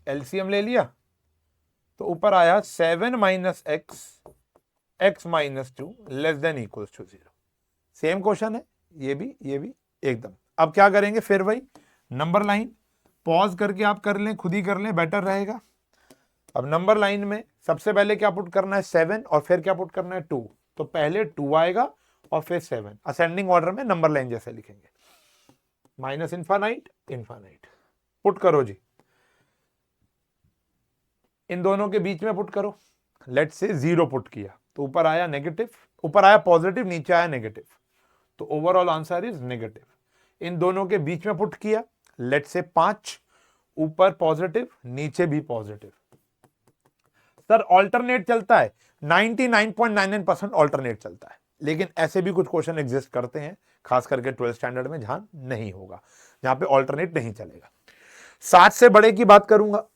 LCM ले लिया तो ऊपर आया 7 - x -2 less than equals to 0। Same question है ये भी एकदम। अब क्या करेंगे, फिर वही नंबर लाइन पॉज करके आप कर लें, खुद ही कर लें, बेटर रहेगा। अब नंबर लाइन में सबसे पहले क्या पुट करना है, 7, और फिर क्या पुट करना है, 2। तो पहले 2 आएगा और फिर 7, असेंडिंग ऑर्डर में नंबर लाइन जैसे लिखेंगे। माइनस इनफाइनाइट इनफाइनाइट पुट करो जी, इन दोनों के बीच में पुट करो। लेट से 0 पुट किया तो ऊपर आया नेगेटिव, ऊपर आया पॉजिटिव, नीचे आया नेगेटिव, तो ओवरऑल आंसर इज नेगेटिव। इन दोनों के बीच में पुट किया, लेट से 5, ऊपर पॉजिटिव नीचे भी पॉजिटिव। सर ऑल्टरनेट चलता है, 99.99% ऑल्टरनेट चलता है, लेकिन ऐसे भी कुछ क्वेश्चन एग्जिस्ट करते हैं, खास करके 12th स्टैंडर्ड में जहां नहीं होगा, जहां पे ऑल्टरनेट नहीं चलेगा। 7 से बड़े की बात करूंगा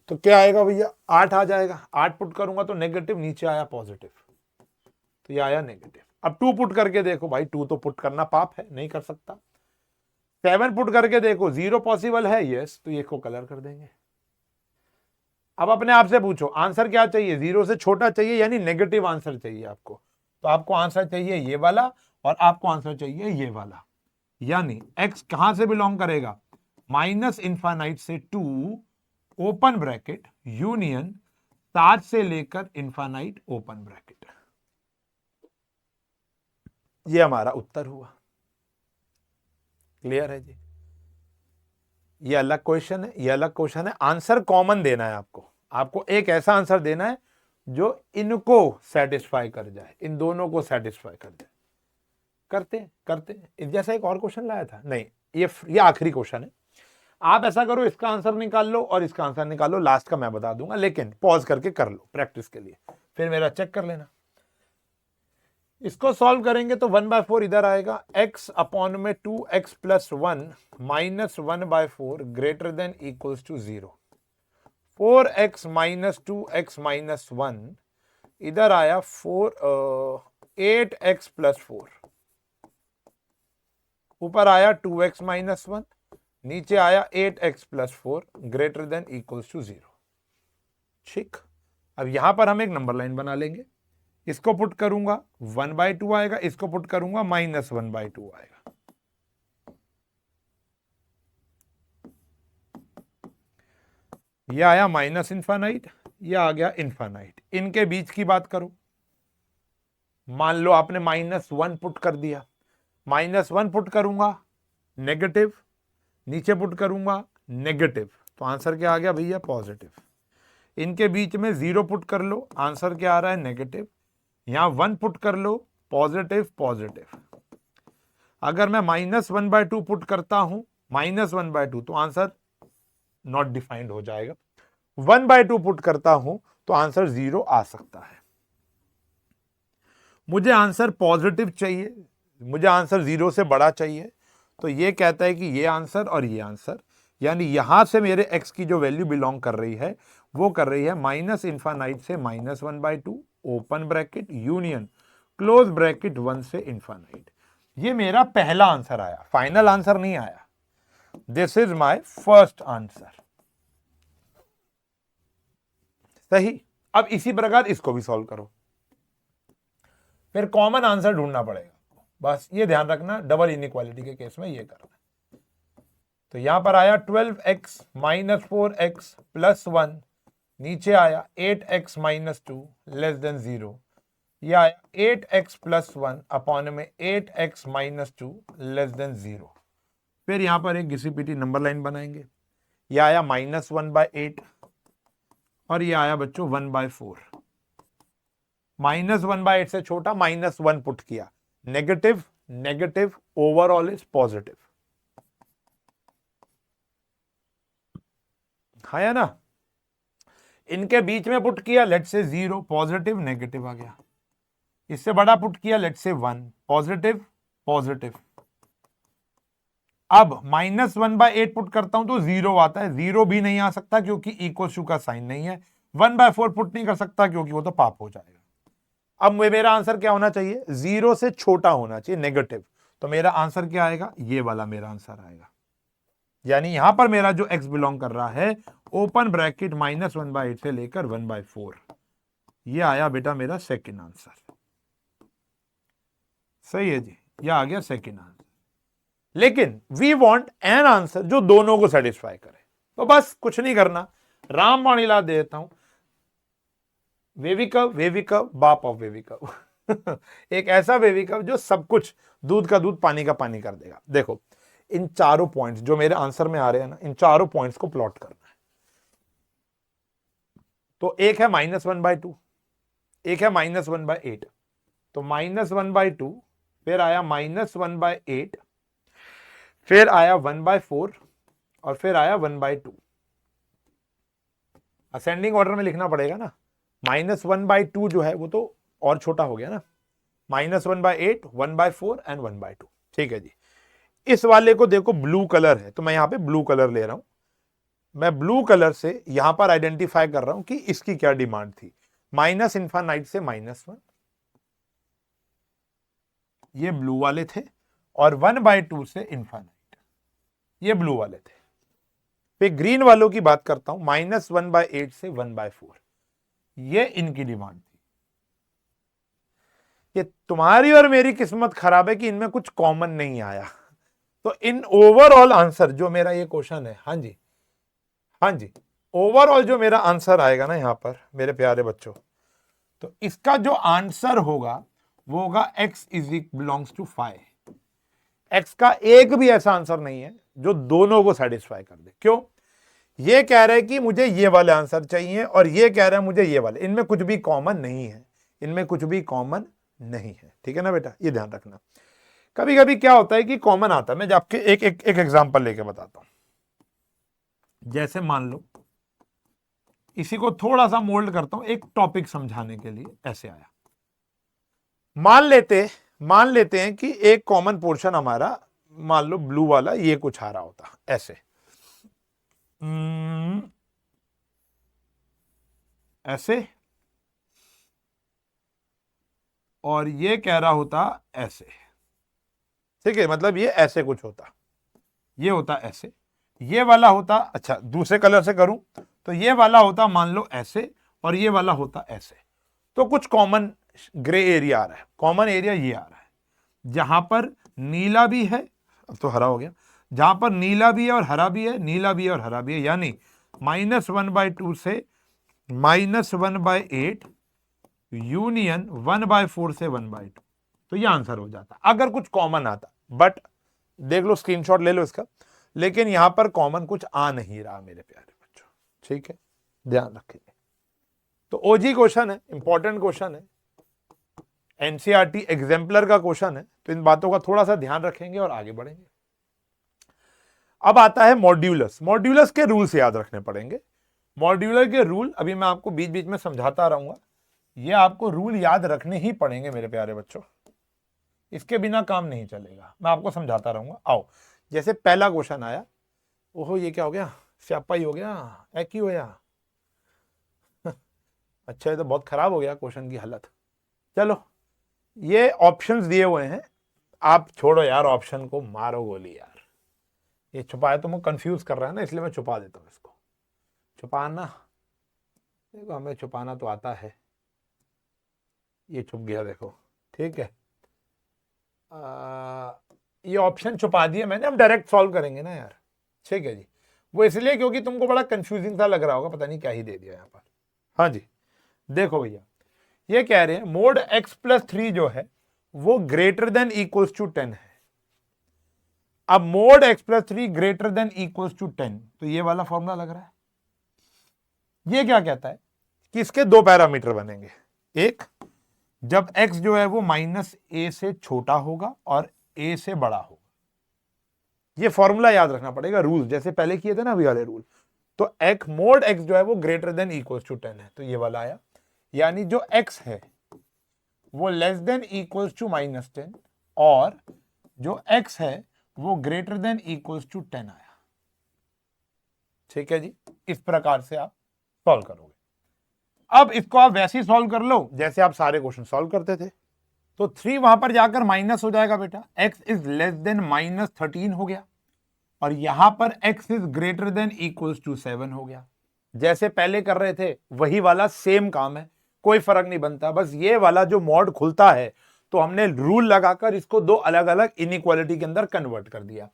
तो क्या आएगा भैया, 8 आ जाएगा। 8 पुट करूंगा तो नेगेटिव, नीचे आया पॉजिटिव, तो ये आया नेगेटिव। अब 2 पुट करके देखो भाई, 2 तो पुट करना पाप है, नहीं कर सकता। 7 पुट करके देखो, 0 पॉसिबल है, यस, तो ये को कलर कर देंगे। अब अपने आप से पूछो आंसर क्या चाहिए, 0 से छोटा चाहिए यानी नेगेटिव आंसर चाहिए आपको, तो आपको आंसर चाहिए ये वाला और आपको आंसर चाहिए ये वाला। यानी x कहां से बिलोंग करेगा, माइनस इनफाइनाइट से 2 ओपन ब्रैकेट यूनियन 7 से लेकर इनफाइनाइट ओपन ब्रैकेट। ये हमारा उत्तर हुआ। क्लियर है जी, ये अलग क्वेश्चन है, ये अलग क्वेश्चन है। आंसर कॉमन देना है आपको, आपको एक ऐसा आंसर देना है जो इनको सेटिस्फाई कर जाए, इन दोनों को सेटिस्फाई कर जाए। करते जैसा एक और क्वेश्चन लाया था, नहीं ये आखिरी क्वेश्चन है। आप ऐसा करो, इसका आंसर निकाल लो और इसका आंसर निकाल लो, लास्ट का मैं बता दूंगा, लेकिन पॉज करके कर लो प्रैक्टिस के लिए, फिर मेरा चेक कर लेना। इसको सॉल्व करेंगे तो 1/4 इधर आएगा, x अपॉन में 2x + 1 - 1/4 greater than equals to 0। 4x - 2x - 1 इधर आया 8x + 4, ऊपर आया 2x - 1, नीचे आया 8x + 4 greater than equals to 0। ठीक, अब यहां पर हम एक नंबर लाइन बना लेंगे, इसको पुट करूंगा 1/2 आएगा, इसको पुट करूंगा -1/2 आएगा। ये आया माइनस इनफाइनाइट, ये आ गया इनफाइनाइट। इनके बीच की बात करो, मान लो आपने -1 पुट कर दिया, -1 पुट करूंगा नेगेटिव, नीचे पुट करूंगा नेगेटिव, तो आंसर क्या आ गया भैया, पॉजिटिव। इनके बीच में 0 पुट कर लो, आंसर क्या आ रहा है, नेगेटिव। यहां 1 पुट कर लो, पॉजिटिव पॉजिटिव। अगर मैं -1/2 पुट करता हूं, -1/2, तो आंसर नॉट डिफाइंड हो जाएगा। 1/2 पुट करता हूं तो आंसर 0 आ सकता है। मुझे आंसर पॉजिटिव चाहिए, मुझे आंसर 0 से बड़ा चाहिए, तो ये कहता है कि ये आंसर और ये आंसर, यानी यहां से मेरे x की जो वैल्यू बिलोंग कर रही है वो कर रही है माइनस इनफाइनाइट से -1/2 open bracket union close bracket 1 से इनफाइनाइट। ये मेरा पहला आंसर आया, फाइनल आंसर नहीं आया। This is my first answer. सही। अब इसी प्रकार इसको भी सॉल्व करो, फिर कॉमन आंसर ढूंढना पड़ेगा। बस ये ध्यान रखना, डबल इनइक्वालिटी के केस में ये करना। तो यहां पर आया 12x माइनस 4x प्लस 1, नीचे आया 8x माइनस 2 लेस देन 0, यह आया 8x प्लस 1 अपॉन में 8x माइनस 2 लेस देन 0। फिर यहां पर एक घिसी पिटी नंबर लाइन बनाएंगे। यह आया -1/8 और यह आया बच्चों 1/4। -1/8 से छोटा -1 पुट किया, negative negative overall is positive, हाँ या ना। इनके बीच में पुट किया, लेट से 0, पॉजिटिव नेगेटिव आ गया। इससे बड़ा पुट किया, लेट से 1, पॉजिटिव पॉजिटिव। अब -1/8 पुट करता हूं तो 0 आता है, 0 भी नहीं आ सकता क्योंकि इक्वल टू का साइन नहीं है। 1/4 पुट नहीं कर सकता क्योंकि वो तो पाप हो जाएगा। अब मेरा आंसर क्या होना चाहिए, 0 से छोटा होना चाहिए, नेगेटिव। तो मेरा आंसर क्या आएगा, ये वाला मेरा आंसर आएगा। यानी यहां पर मेरा जो x बिलोंग कर रहा है, ओपन ब्रैकेट -1/8 से लेकर 1/4, ये आया बेटा मेरा सेकंड आंसर। सही है जी, ये आ गया सेकंड आंसर। लेकिन वी वांट एन आंसर जो दोनों को सेटिस्फाई करे। तो बस कुछ नहीं करना, रामबाण इलाज दे देता हूं। वेविकव बाप ऑफ वेविकव एक ऐसा वेविकव जो सब कुछ, दूध का दूध पानी का पानी कर देगा। देखो, इन चारों पॉइंट्स जो मेरे आंसर में आ रहे हैं ना, इन चारों पॉइंट्स को प्लॉट करना है। तो एक है -1/2, एक है -1/8, तो -1/2, फिर आया -1/8, फिर आया 1/4 और फिर आया 1/2। असेंडिंग ऑर्डर में लिखना पड़ेगा ना। -1/2 जो है वो तो और छोटा हो गया ना, -1/8, 1/4 एंड 1/2। ठीक है जी। इस वाले को देखो ब्लू कलर है, तो मैं यहां पे ब्लू कलर ले रहा हूं। मैं ब्लू कलर से यहां पर आइडेंटिफाई कर रहा हूं कि इसकी क्या डिमांड थी। -इनफाइनाइट से -1, ये ब्लू वाले थे, और 1/2 से इनफाइनाइट, ये ब्लू वाले थे। फिर ग्रीन वालों की बात करता हूं, -1/8 से 1/4, ये इनकी डिमांड थी। ये तुम्हारी और मेरी किस्मत खराब है कि इनमें कुछ कॉमन नहीं आया। तो इन ओवरऑल आंसर जो मेरा ये क्वेश्चन है, हाँ जी हाँ जी, ओवरऑल जो मेरा आंसर आएगा ना यहां पर मेरे प्यारे बच्चों, तो इसका जो आंसर होगा वो होगा x बिलोंग्स टू 5। x का एक भी ऐसा आंसर नहीं है जो दोनों को सेटिस्फाई कर दे। क्यों? ये कह रहे हैं कि मुझे ये वाले आंसर चाहिए और ये कह रहे हैं मुझे ये वाले, इनमें कुछ भी कॉमन नहीं है, इनमें कुछ भी कॉमन नहीं है। ठीक है ना बेटा, ये ध्यान रखना। कभी कभी क्या होता है कि कॉमन आता है। मैं आपके एक एग्जांपल लेके बताता हूं। जैसे मान लो, इसी को थोड़ा सा मोल्ड करता हूं एक टॉपिक समझाने के लिए। ऐसे आया, मान लेते हैं कि एक कॉमन पोर्शन हमारा, मान लो ब्लू वाला, ये कुछ आ रहा होता ऐसे, ऐसे, और ये कह रहा होता ऐसे। ठीक है, मतलब ये ऐसे कुछ होता, ये होता ऐसे, ये वाला होता, अच्छा दूसरे कलर से करूं तो ये वाला होता मान लो ऐसे, और ये वाला होता ऐसे। तो कुछ कॉमन ग्रे एरिया आ रहा है। कॉमन एरिया ये आ रहा है, जहां पर नीला भी है, अब तो हरा हो गया, जहां पर नीला भी है और हरा भी है, नीला भी है और हरा भी है, यानी -1/2 से -1/8 यूनियन 1/4 से 1/2। तो ये आंसर हो जाता अगर कुछ कॉमन आता। बट देख लो, स्क्रीनशॉट ले लो इसका, लेकिन यहां पर कॉमन कुछ आ नहीं रहा मेरे प्यारे बच्चों। ठीक है, ध्यान रखिए। तो ओजी क्वेश्चन है, इंपॉर्टेंट क्वेश्चन है, एनसीईआरटी एग्जाम्पलर का क्वेश्चन है। तो इन बातों का थोड़ा सा ध्यान रखेंगे और आगे बढ़ेंगे। अब आता है मॉड्यूलस। मॉड्यूलस के रूल्स याद रखने पड़ेंगे। मॉड्यूलर के रूल अभी मैं आपको बीच बीच में समझाता रहूंगा। ये आपको रूल याद रखने ही पड़ेंगे मेरे प्यारे बच्चों, इसके बिना काम नहीं चलेगा। मैं आपको समझाता रहूंगा। आओ, जैसे पहला क्वेश्चन आया, ओहो ये क्या हो गया, स्यापा ही हो गया, एक ही हो गया अच्छा, ये तो बहुत खराब हो गया क्वेश्चन की हालत। चलो, ये ऑप्शंस दिए हुए हैं, आप छोड़ो यार ऑप्शन को, मारो गोली यार, ये छुपाया तो मुझे कंफ्यूज कर रहा है ना, इसलिए मैं छुपा देता हूँ इसको। छुपाना, देखो हमें छुपाना तो आता है। ये छुप गया देखो, ठीक है। ये ऑप्शन छुपा दिया मैंने, हम डायरेक्ट सॉल्व करेंगे ना यार, ठीक है जी। वो इसलिए क्योंकि तुमको बड़ा कंफ्यूजिंग सा लग रहा होगा, पता नहीं क्या ही दे दिया यहाँ पर। हाँ जी, देखो भैया, ये कह रहे हैं मोड x प्लस 3 जो है वो ग्रेटर देन इक्वल्स टू 10 है। अब mod x plus 3 greater than equals to 10, तो ये वाला फॉर्मूला लग रहा है। ये क्या कहता है कि इसके दो पैरामीटर बनेंगे। एक, जब x जो है वो माइनस ए से छोटा होगा और a से बड़ा होगा। ये फॉर्मूला याद रखना पड़ेगा, रूल जैसे पहले किए थे ना अभी वाले रूल। तो x मोड x जो है वो ग्रेटर देन इक्वल्स टू 10 है, तो ये वाला आया। यानी जो x है वो less than equals to minus 10 और जो x है वो ग्रेटर देन इक्वल्स टू 10 आया। ठीक है जी, इस प्रकार से आप सॉल्व करोगे। अब इसको आप वैसे ही सॉल्व कर लो जैसे आप सारे क्वेश्चन सॉल्व करते थे। तो 3 वहां पर जाकर माइनस हो जाएगा बेटा, x is less than minus 13 हो गया और यहां पर x is greater than equals to 7 हो गया। जैसे पहले कर रहे थे वही वाला सेम काम है, कोई फर्क नहीं बनता। बस ये वाला जो मॉड खुलता है तो हमने रूल लगाकर इसको दो अलग अलग इनइक्वालिटी के अंदर कन्वर्ट कर दिया।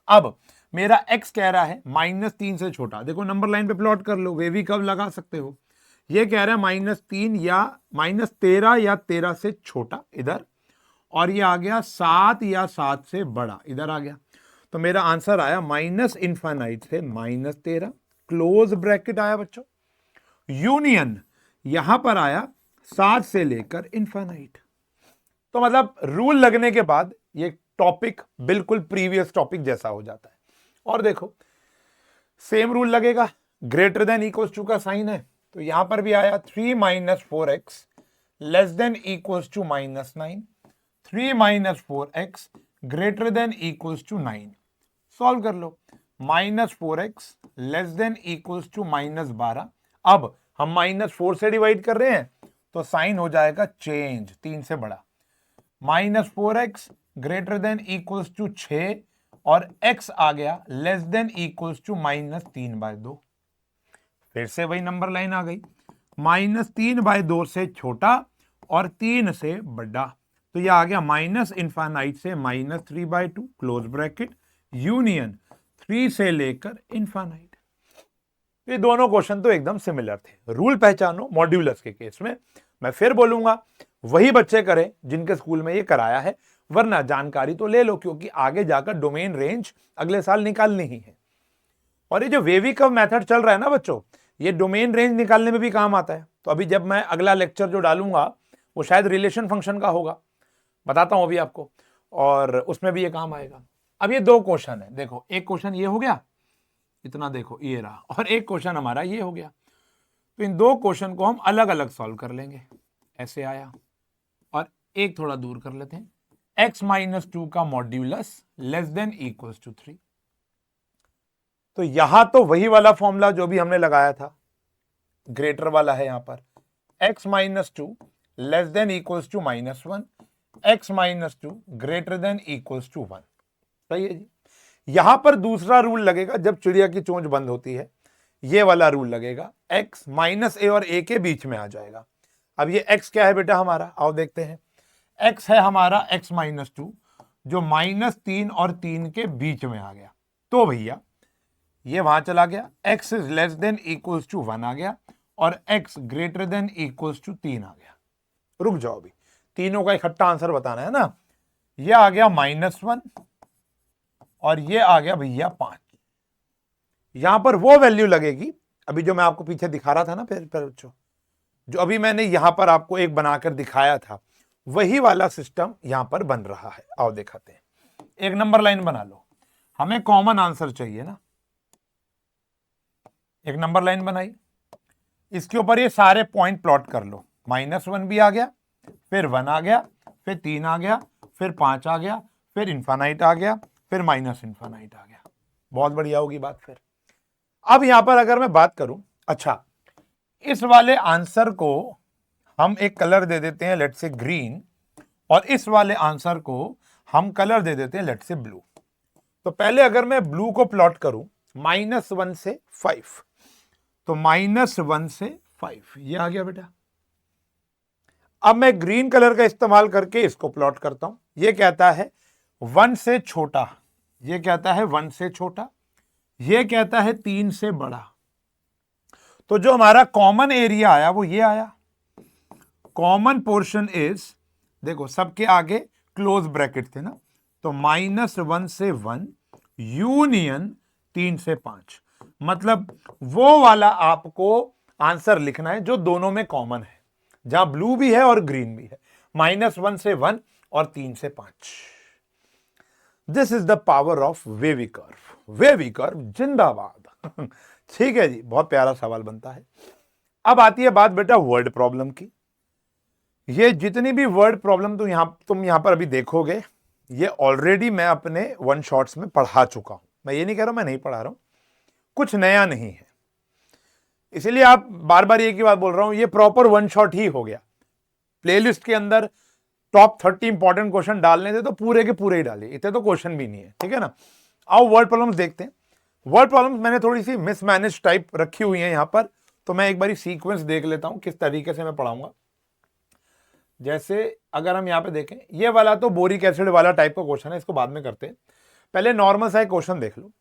अब मेरा x कह रहा है माइनस 3 से छोटा, देखो नंबर लाइन पे प्लॉट कर लो, वे भी कब लगा सकते हो। ये कह रहा है माइनस 3 या माइनस 13 या 13 से छोटा इधर, और ये आ गया 7 या 7 से बड़ा इधर आ गया। तो मेरा आंसर आया माइनस इनफाइनाइट से माइनस 13, क्लोज ब्रैकेट आया बच्चों। यूनियन यहां पर आया 7 से लेकर इनफाइनाइट। तो मतलब रूल लगने के बाद ये टॉपिक बिल्कुल प्रीवियस टॉपिक जैसा हो जाता है। और देखो सेम रूल लगेगा, ग्रेटर देन इक्वल्स टू का साइन है, तो यहां पर भी आया 3 minus 4x less than equals to minus 9, 3 minus 4x greater than equals to 9। Solve कर लो, minus 4x less than equals to minus 12। अब हम माइनस 4 से डिवाइड कर रहे हैं तो साइन हो जाएगा चेंज, 3 से बड़ा। Minus 4x greater than equals to 6 और x आ गया less than equals to minus 3/2। फिर से वही नंबर लाइन आ गई, माइनस 3/2 से छोटा और 3 से बड़ा, तो यह आ गया माइनस इनफाइनाइट से माइनस 3/2 क्लोज ब्रैकेट यूनियन 3 से लेकर इनफाइनाइट। ये दोनों क्वेश्चन तो एकदम सिमिलर थे। रूल पहचानो मॉड्यूलस के केस में, मैं फिर बोलूंगा वही बच्चे करें जिनके स्कूल में ये कराया है, वरना जानकारी तो ले लो क्योंकि आगे जाकर डोमेन रेंज अगले साल निकालनी ही है। और ये जो वेवी कर्व मेथड चल रहा है ना बच्चों, ये डोमेन रेंज निकालने में भी काम आता है। तो अभी जब मैं अगला लेक्चर जो डालूंगा वो शायद रिलेशन फंक्शन का होगा, बताता हूं अभी आपको, और उसमें भी ये काम आएगा। अब ये दो क्वेश्चन है, देखो एक क्वेश्चन ये हो गया, इतना देखो ये रहा, और एक क्वेश्चन हमारा ये हो गया। तो इन दो क्वेश्चन को हम अलग अलग सॉल्व कर लेंगे। ऐसे आया और एक थोड़ा दूर कर लेते हैं, x माइनस 2 का modulus less than equals to 3। तो यहां तो वही वाला फॉर्मूला जो भी हमने लगाया था, ग्रेटर वाला है यहां पर, x minus 2 less than equals to minus 1, x minus 2 greater than equals to 1। सही है जी। यहां पर दूसरा रूल लगेगा जब चिड़िया की चोंच बंद होती है, ये वाला रूल लगेगा, x माइनस a और a के बीच में आ जाएगा। अब ये x क्या है बेटा हमारा, आओ देखते हैं। x है हमारा x माइनस 2 जो माइनस 3 और 3 के बीच में आ गया। तो भैया ये वहां चला गया, x is less than equals to 1 आ गया और x greater than equals to 3 आ गया। रुक जाओ, अभी तीनों का इकट्ठा आंसर बताना है ना। ये आ गया -1 और ये आ गया भैया 5। यहां पर वो वैल्यू लगेगी अभी जो मैं आपको पीछे दिखा रहा था ना, फिर बच्चों जो अभी मैंने यहां पर आपको एक बनाकर दिखाया था, वही वाला सिस्टम यहां पर बन रहा है। आओ दिखाते हैं, एक नंबर लाइन बना लो, हमें कॉमन आंसर चाहिए ना। एक नंबर लाइन बनाई, इसके ऊपर ये सारे पॉइंट प्लॉट कर लो। -1 भी आ गया, फिर 1 आ गया, फिर 3 आ गया, फिर 5 आ गया, फिर इनफाइनाइट आ गया, फिर माइनस इनफाइनाइट आ गया। बहुत बढ़िया होगी बात। फिर अब यहां पर अगर मैं बात करूं, अच्छा इस वाले आंसर को हम एक कलर दे देते हैं, लेट्स से ग्रीन, और इस वाले आंसर को हम कलर दे देते हैं, लेट्स से ब्लू। तो पहले अगर मैं ब्लू को प्लॉट करूं -1 से 5, तो -1 से 5 ये आ गया बेटा। अब मैं ग्रीन कलर का इस्तेमाल करके इसको प्लॉट करता हूं। ये कहता है 1 से छोटा, ये कहता है 1 से छोटा, ये कहता है 3 से बड़ा। तो जो हमारा कॉमन एरिया आया वो ये आया। कॉमन पोर्शन इज, देखो सबके आगे क्लोज ब्रैकेट थे ना, तो -1 से 1 यूनियन 3 से 5, मतलब वो वाला आपको आंसर लिखना है जो दोनों में कॉमन है, जहां ब्लू भी है और ग्रीन भी है। -1 से 1 और 3 से 5। This is the power of wavy curve. Wavy curve जिंदाबाद। ठीक है जी, बहुत प्यारा सवाल बनता है। अब आती है बात बेटा वर्ड प्रॉब्लम की। ये जितनी भी वर्ड प्रॉब्लम तुम यहां पर अभी देखोगे, ये ऑलरेडी मैं अपने वन शॉट्स में पढ़ा चुका हूं। मैं ये नहीं कह रहा हूं मैं नहीं पढ़ा रहा हूं, कुछ नया नहीं है, इसीलिए आप बार बार एक ही बात बोल रहा हूं, ये प्रॉपर वन शॉट ही हो गया। प्लेलिस्ट के अंदर टॉप 30 इंपॉर्टेंट क्वेश्चन डालने थे तो पूरे के पूरे ही डाले, इतने तो क्वेश्चन भी नहीं है, ठीक है ना। आओ वर्ड प्रॉब्लम्स देखते हैं। वर्ड प्रॉब्लम्स मैंने थोड़ी सी मिसमैनेज टाइप रखी हुई है यहां पर, तो मैं एक बार सीक्वेंस देख लेता हूं किस तरीके से मैं पढ़ाऊंगा। जैसे अगर हम यहां पे देखें, ये वाला तो बोरिक एसिड वाला टाइप का क्वेश्चन है, इसको बाद में करते हैं। पहले नॉर्मल सा एक क्वेश्चन देख लो।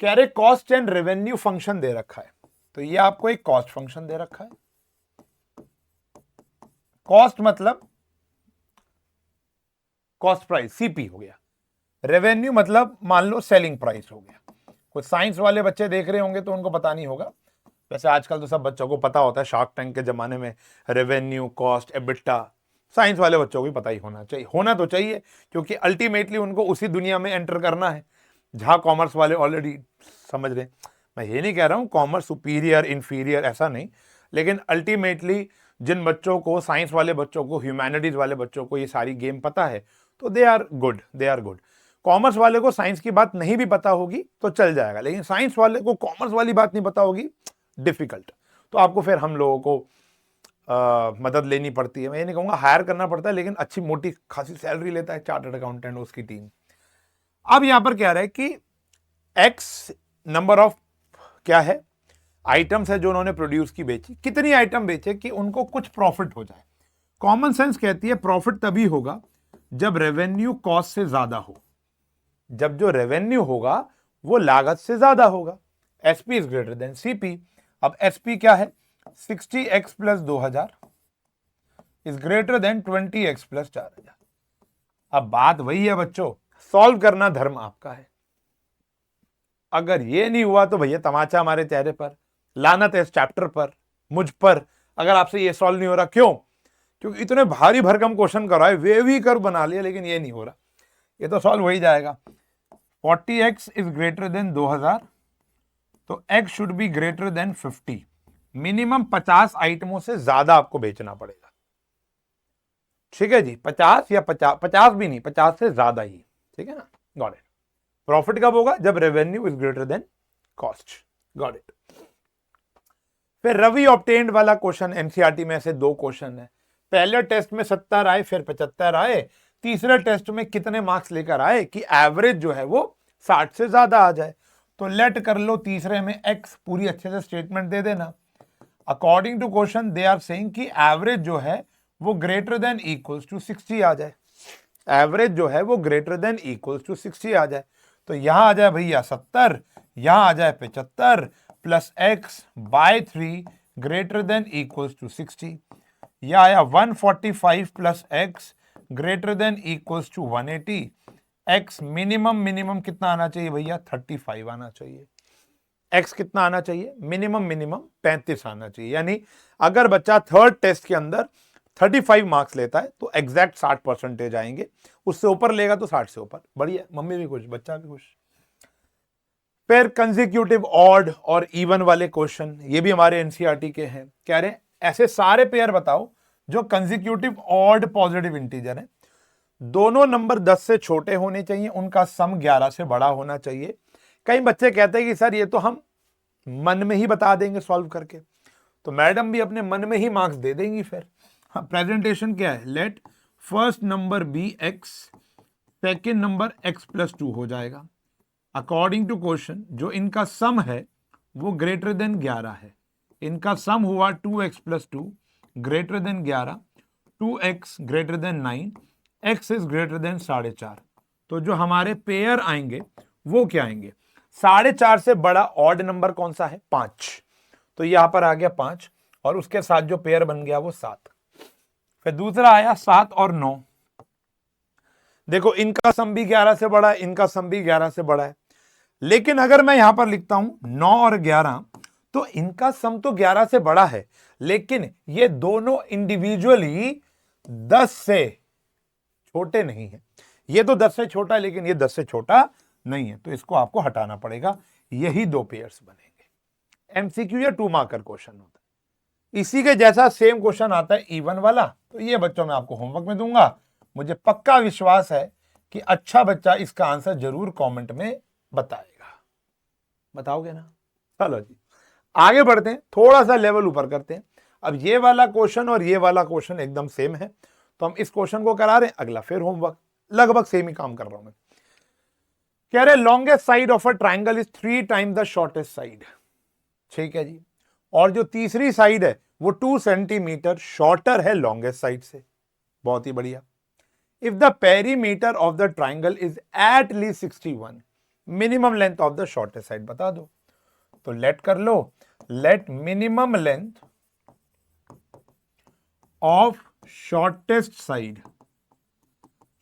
कह रहे कॉस्ट एंड रेवेन्यू फंक्शन दे रखा है, तो ये आपको एक कॉस्ट फंक्शन दे रखा है। कॉस्ट मतलब कॉस्ट प्राइस, सीपी हो गया। रेवेन्यू मतलब मान लो सेलिंग प्राइस हो गया। कुछ साइंस वाले बच्चे देख रहे होंगे तो उनको पता नहीं होगा, वैसे आजकल तो सब बच्चों को पता होता है, शार्क टैंक के जमाने में रेवेन्यू, कॉस्ट, एबिटा, साइंस वाले बच्चों को भी पता ही होना चाहिए, होना तो चाहिए, क्योंकि अल्टीमेटली उनको उसी दुनिया में एंटर करना है जहां कॉमर्स वाले ऑलरेडी समझ रहे हैं। मैं ये नहीं कह रहा हूं कॉमर्स सुपीरियर इंफीरियर, ऐसा नहीं, लेकिन अल्टीमेटली जिन बच्चों को, साइंस वाले बच्चों को, ह्यूमैनिटीज वाले बच्चों को ये सारी गेम पता है तो they are good, they are good. Commerce वाले को साइंस की बात नहीं भी पता होगी तो चल जाएगा, लेकिन साइंस वाले को कॉमर्स वाली बात नहीं पता होगी, डिफिकल्ट। तो आपको फिर हम लोगों को मदद लेनी पड़ती है। मैं ये नहीं कहूंगा हायर करना पड़ता है, लेकिन अच्छी मोटी खासी सैलरी लेता है चार्टर्ड अकाउंटेंट उसकी टीम। अब यहां पर क्या रहा है कि एक्स नंबर ऑफ क्या है आइटम्स है जो उन्होंने प्रोड्यूस की, बेची, कितनी आइटम बेचे कि उनको कुछ प्रॉफिट हो जाए। कॉमन सेंस कहती है प्रॉफिट तभी होगा जब रेवेन्यू कॉस्ट से ज्यादा हो, जब जो रेवेन्यू होगा वो लागत से ज्यादा होगा। SP is greater then CP. अब एसपी क्या है, 60x plus 2000 is greater then 20x plus 4000। अब बात वही है बच्चों, सॉल्व करना धर्म आपका है। अगर ये नहीं हुआ तो भैया तमाचा हमारे चेहरे पर, लानत है इस चैप्टर पर, मुझ पर, अगर आपसे ये सॉल्व नहीं हो रहा। क्यों? क्योंकि इतने भारी भरकम क्वेश्चन कराए, वेवी कर्व बना लिया, लेकिन ये नहीं हो रहा। ये तो सॉल्व हो ही जाएगा। 40x इज ग्रेटर देन 2000, तो x should be greater than 50। Minimum 50 आइटमों से ज्यादा आपको बेचना पड़ेगा, ठीक है जी। 50 या 50 भी नहीं, 50 से ज्यादा ही, ठीक है ना। Got it. प्रॉफिट कब होगा, जब revenue is greater then cost. Got it. फिर रवि ऑब्टेन्ड वाला क्वेश्चन, एनसीईआरटी में ऐसे 2 क्वेश्चन है। पहले टेस्ट में 70 आए, फिर 75 आए। तीसरे टेस्ट में कितने मार्क्स लेकर आए कि एवरेज जो है वो 60 से ज्यादा आ जाए। तो लेट कर लो तीसरे में x, पूरी अच्छे से स्टेटमेंट दे देना। According to question they are saying कि एवरेज जो है वो ग्रेटर देन इक्वल्स टू 60 आ जाए। एवरेज जो है वो ग्रेटर देन इक्वल्स टू 60 आ जाए। तो यहां आ जाए भैया 70, यहां आ जाए 75 plus x by 3 greater than equals to 60। यह आया 145 plus x greater than equals to 180। x minimum कितना आना चाहिए भैया, 35 आना चाहिए। x कितना आना चाहिए, मिनिमम 35 आना चाहिए। यानी अगर बच्चा थर्ड टेस्ट के अंदर 35 मार्क्स लेता है तो एग्जैक्ट 60% आएंगे, उससे ऊपर लेगा तो 60 से ऊपर। बढ़िया, मम्मी भी खुश, बच्चा भी खुश। फिर कंसेक्यूटिव ऑड और इवन वाले क्वेश्चन, ये भी हमारे एनसीईआरटी के हैं। कह रहे हैं ऐसे सारे पेयर बताओ जो कंसेक्यूटिव ऑड पॉजिटिव इंटीजर है, दोनों नंबर 10 से छोटे होने चाहिए, उनका सम 11 से बड़ा होना चाहिए। कई बच्चे कहते हैं कि सर ये तो हम मन में ही बता देंगे सॉल्व करके, तो मैडम भी अपने मन में ही मार्क्स दे देंगी फिर। हाँ, प्रेजेंटेशन क्या है, let first number be x, second number x plus 2 हो जाएगा। अकॉर्डिंग टू क्वेश्चन जो इनका सम है वो ग्रेटर देन 11 है। इनका सम हुआ 2x + 2 greater then 11, 2x greater than 9, x is greater then 4.5। तो जो हमारे पेयर आएंगे वो क्या आएंगे? 4.5 से बड़ा ऑड नंबर कौन सा है? 5। तो यहां पर आ गया 5 और उसके साथ जो पेयर बन गया वो 7। फिर दूसरा आया 7 और 9। देखो इनका सम भी 11 से बड़ा है, इनका सम भी 11 से बड़ा है, लेकिन अगर मैं यहां पर लिखता हूं 9 और 11 तो इनका सम तो 11 से बड़ा है, लेकिन ये दोनों इंडिविजुअली 10 से छोटे नहीं है। ये तो 10 से छोटा है लेकिन ये 10 से छोटा नहीं है, तो इसको आपको हटाना पड़ेगा। यही दो पेयर्स बनेंगे। एमसीक्यू या 2 मार्कर क्वेश्चन होता है। इसी के जैसा सेम क्वेश्चन आता है इवन वाला, तो ये बच्चों मैं आपको होमवर्क में दूंगा। मुझे पक्का विश्वास है कि अच्छा बच्चा इसका आंसर जरूर कमेंट में बताएगा। बताओगे ना? चलो जी आगे बढ़ते हैं, थोड़ा सा लेवल ऊपर करते हैं। अब ये वाला क्वेश्चन और ये वाला क्वेश्चन एकदम सेम है, तो हम इस क्वेश्चन को करा रहे हैं, अगला फिर होमवर्क। लगभग सेम ही काम कर रहा हूं मैं। कह रहे longest side of a triangle is 3 time the shortest side. ठीक है जी। और जो तीसरी साइड है वो 2 सेंटीमीटर शॉर्टर है लॉन्गेस्ट साइड से। बहुत ही बढ़िया। If the perimeter of the triangle is at least 61, minimum length of the shortest side बता दो। तो लेट कर लो, let minimum length of shortest side,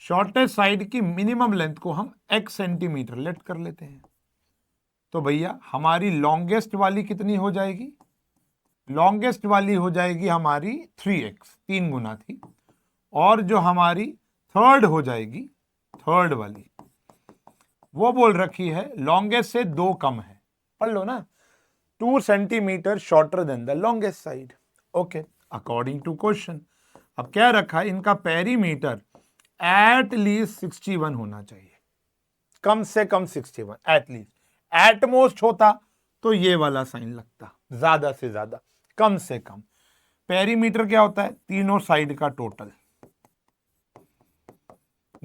shortest side की मिनिमम लेंथ को हम x सेंटीमीटर लेट कर लेते हैं। तो भैया हमारी लॉन्गेस्ट वाली कितनी हो जाएगी? लॉन्गेस्ट वाली हो जाएगी हमारी 3x, 3 गुना थी। और जो हमारी थर्ड हो जाएगी, थर्ड वाली वो बोल रखी है लॉन्गेस्ट से 2 कम है। पढ़ लो ना, 2 centimetre shorter than the longest side. Okay, according to question अब क्या रखा है? इनका पेरीमीटर एट लीस्ट 61 होना चाहिए, कम से कम 61 एट लीस्ट। एटमोस्ट होता तो ये वाला साइन लगता, ज्यादा से ज्यादा, कम से कम। पेरीमीटर क्या होता है? तीनों साइड का total,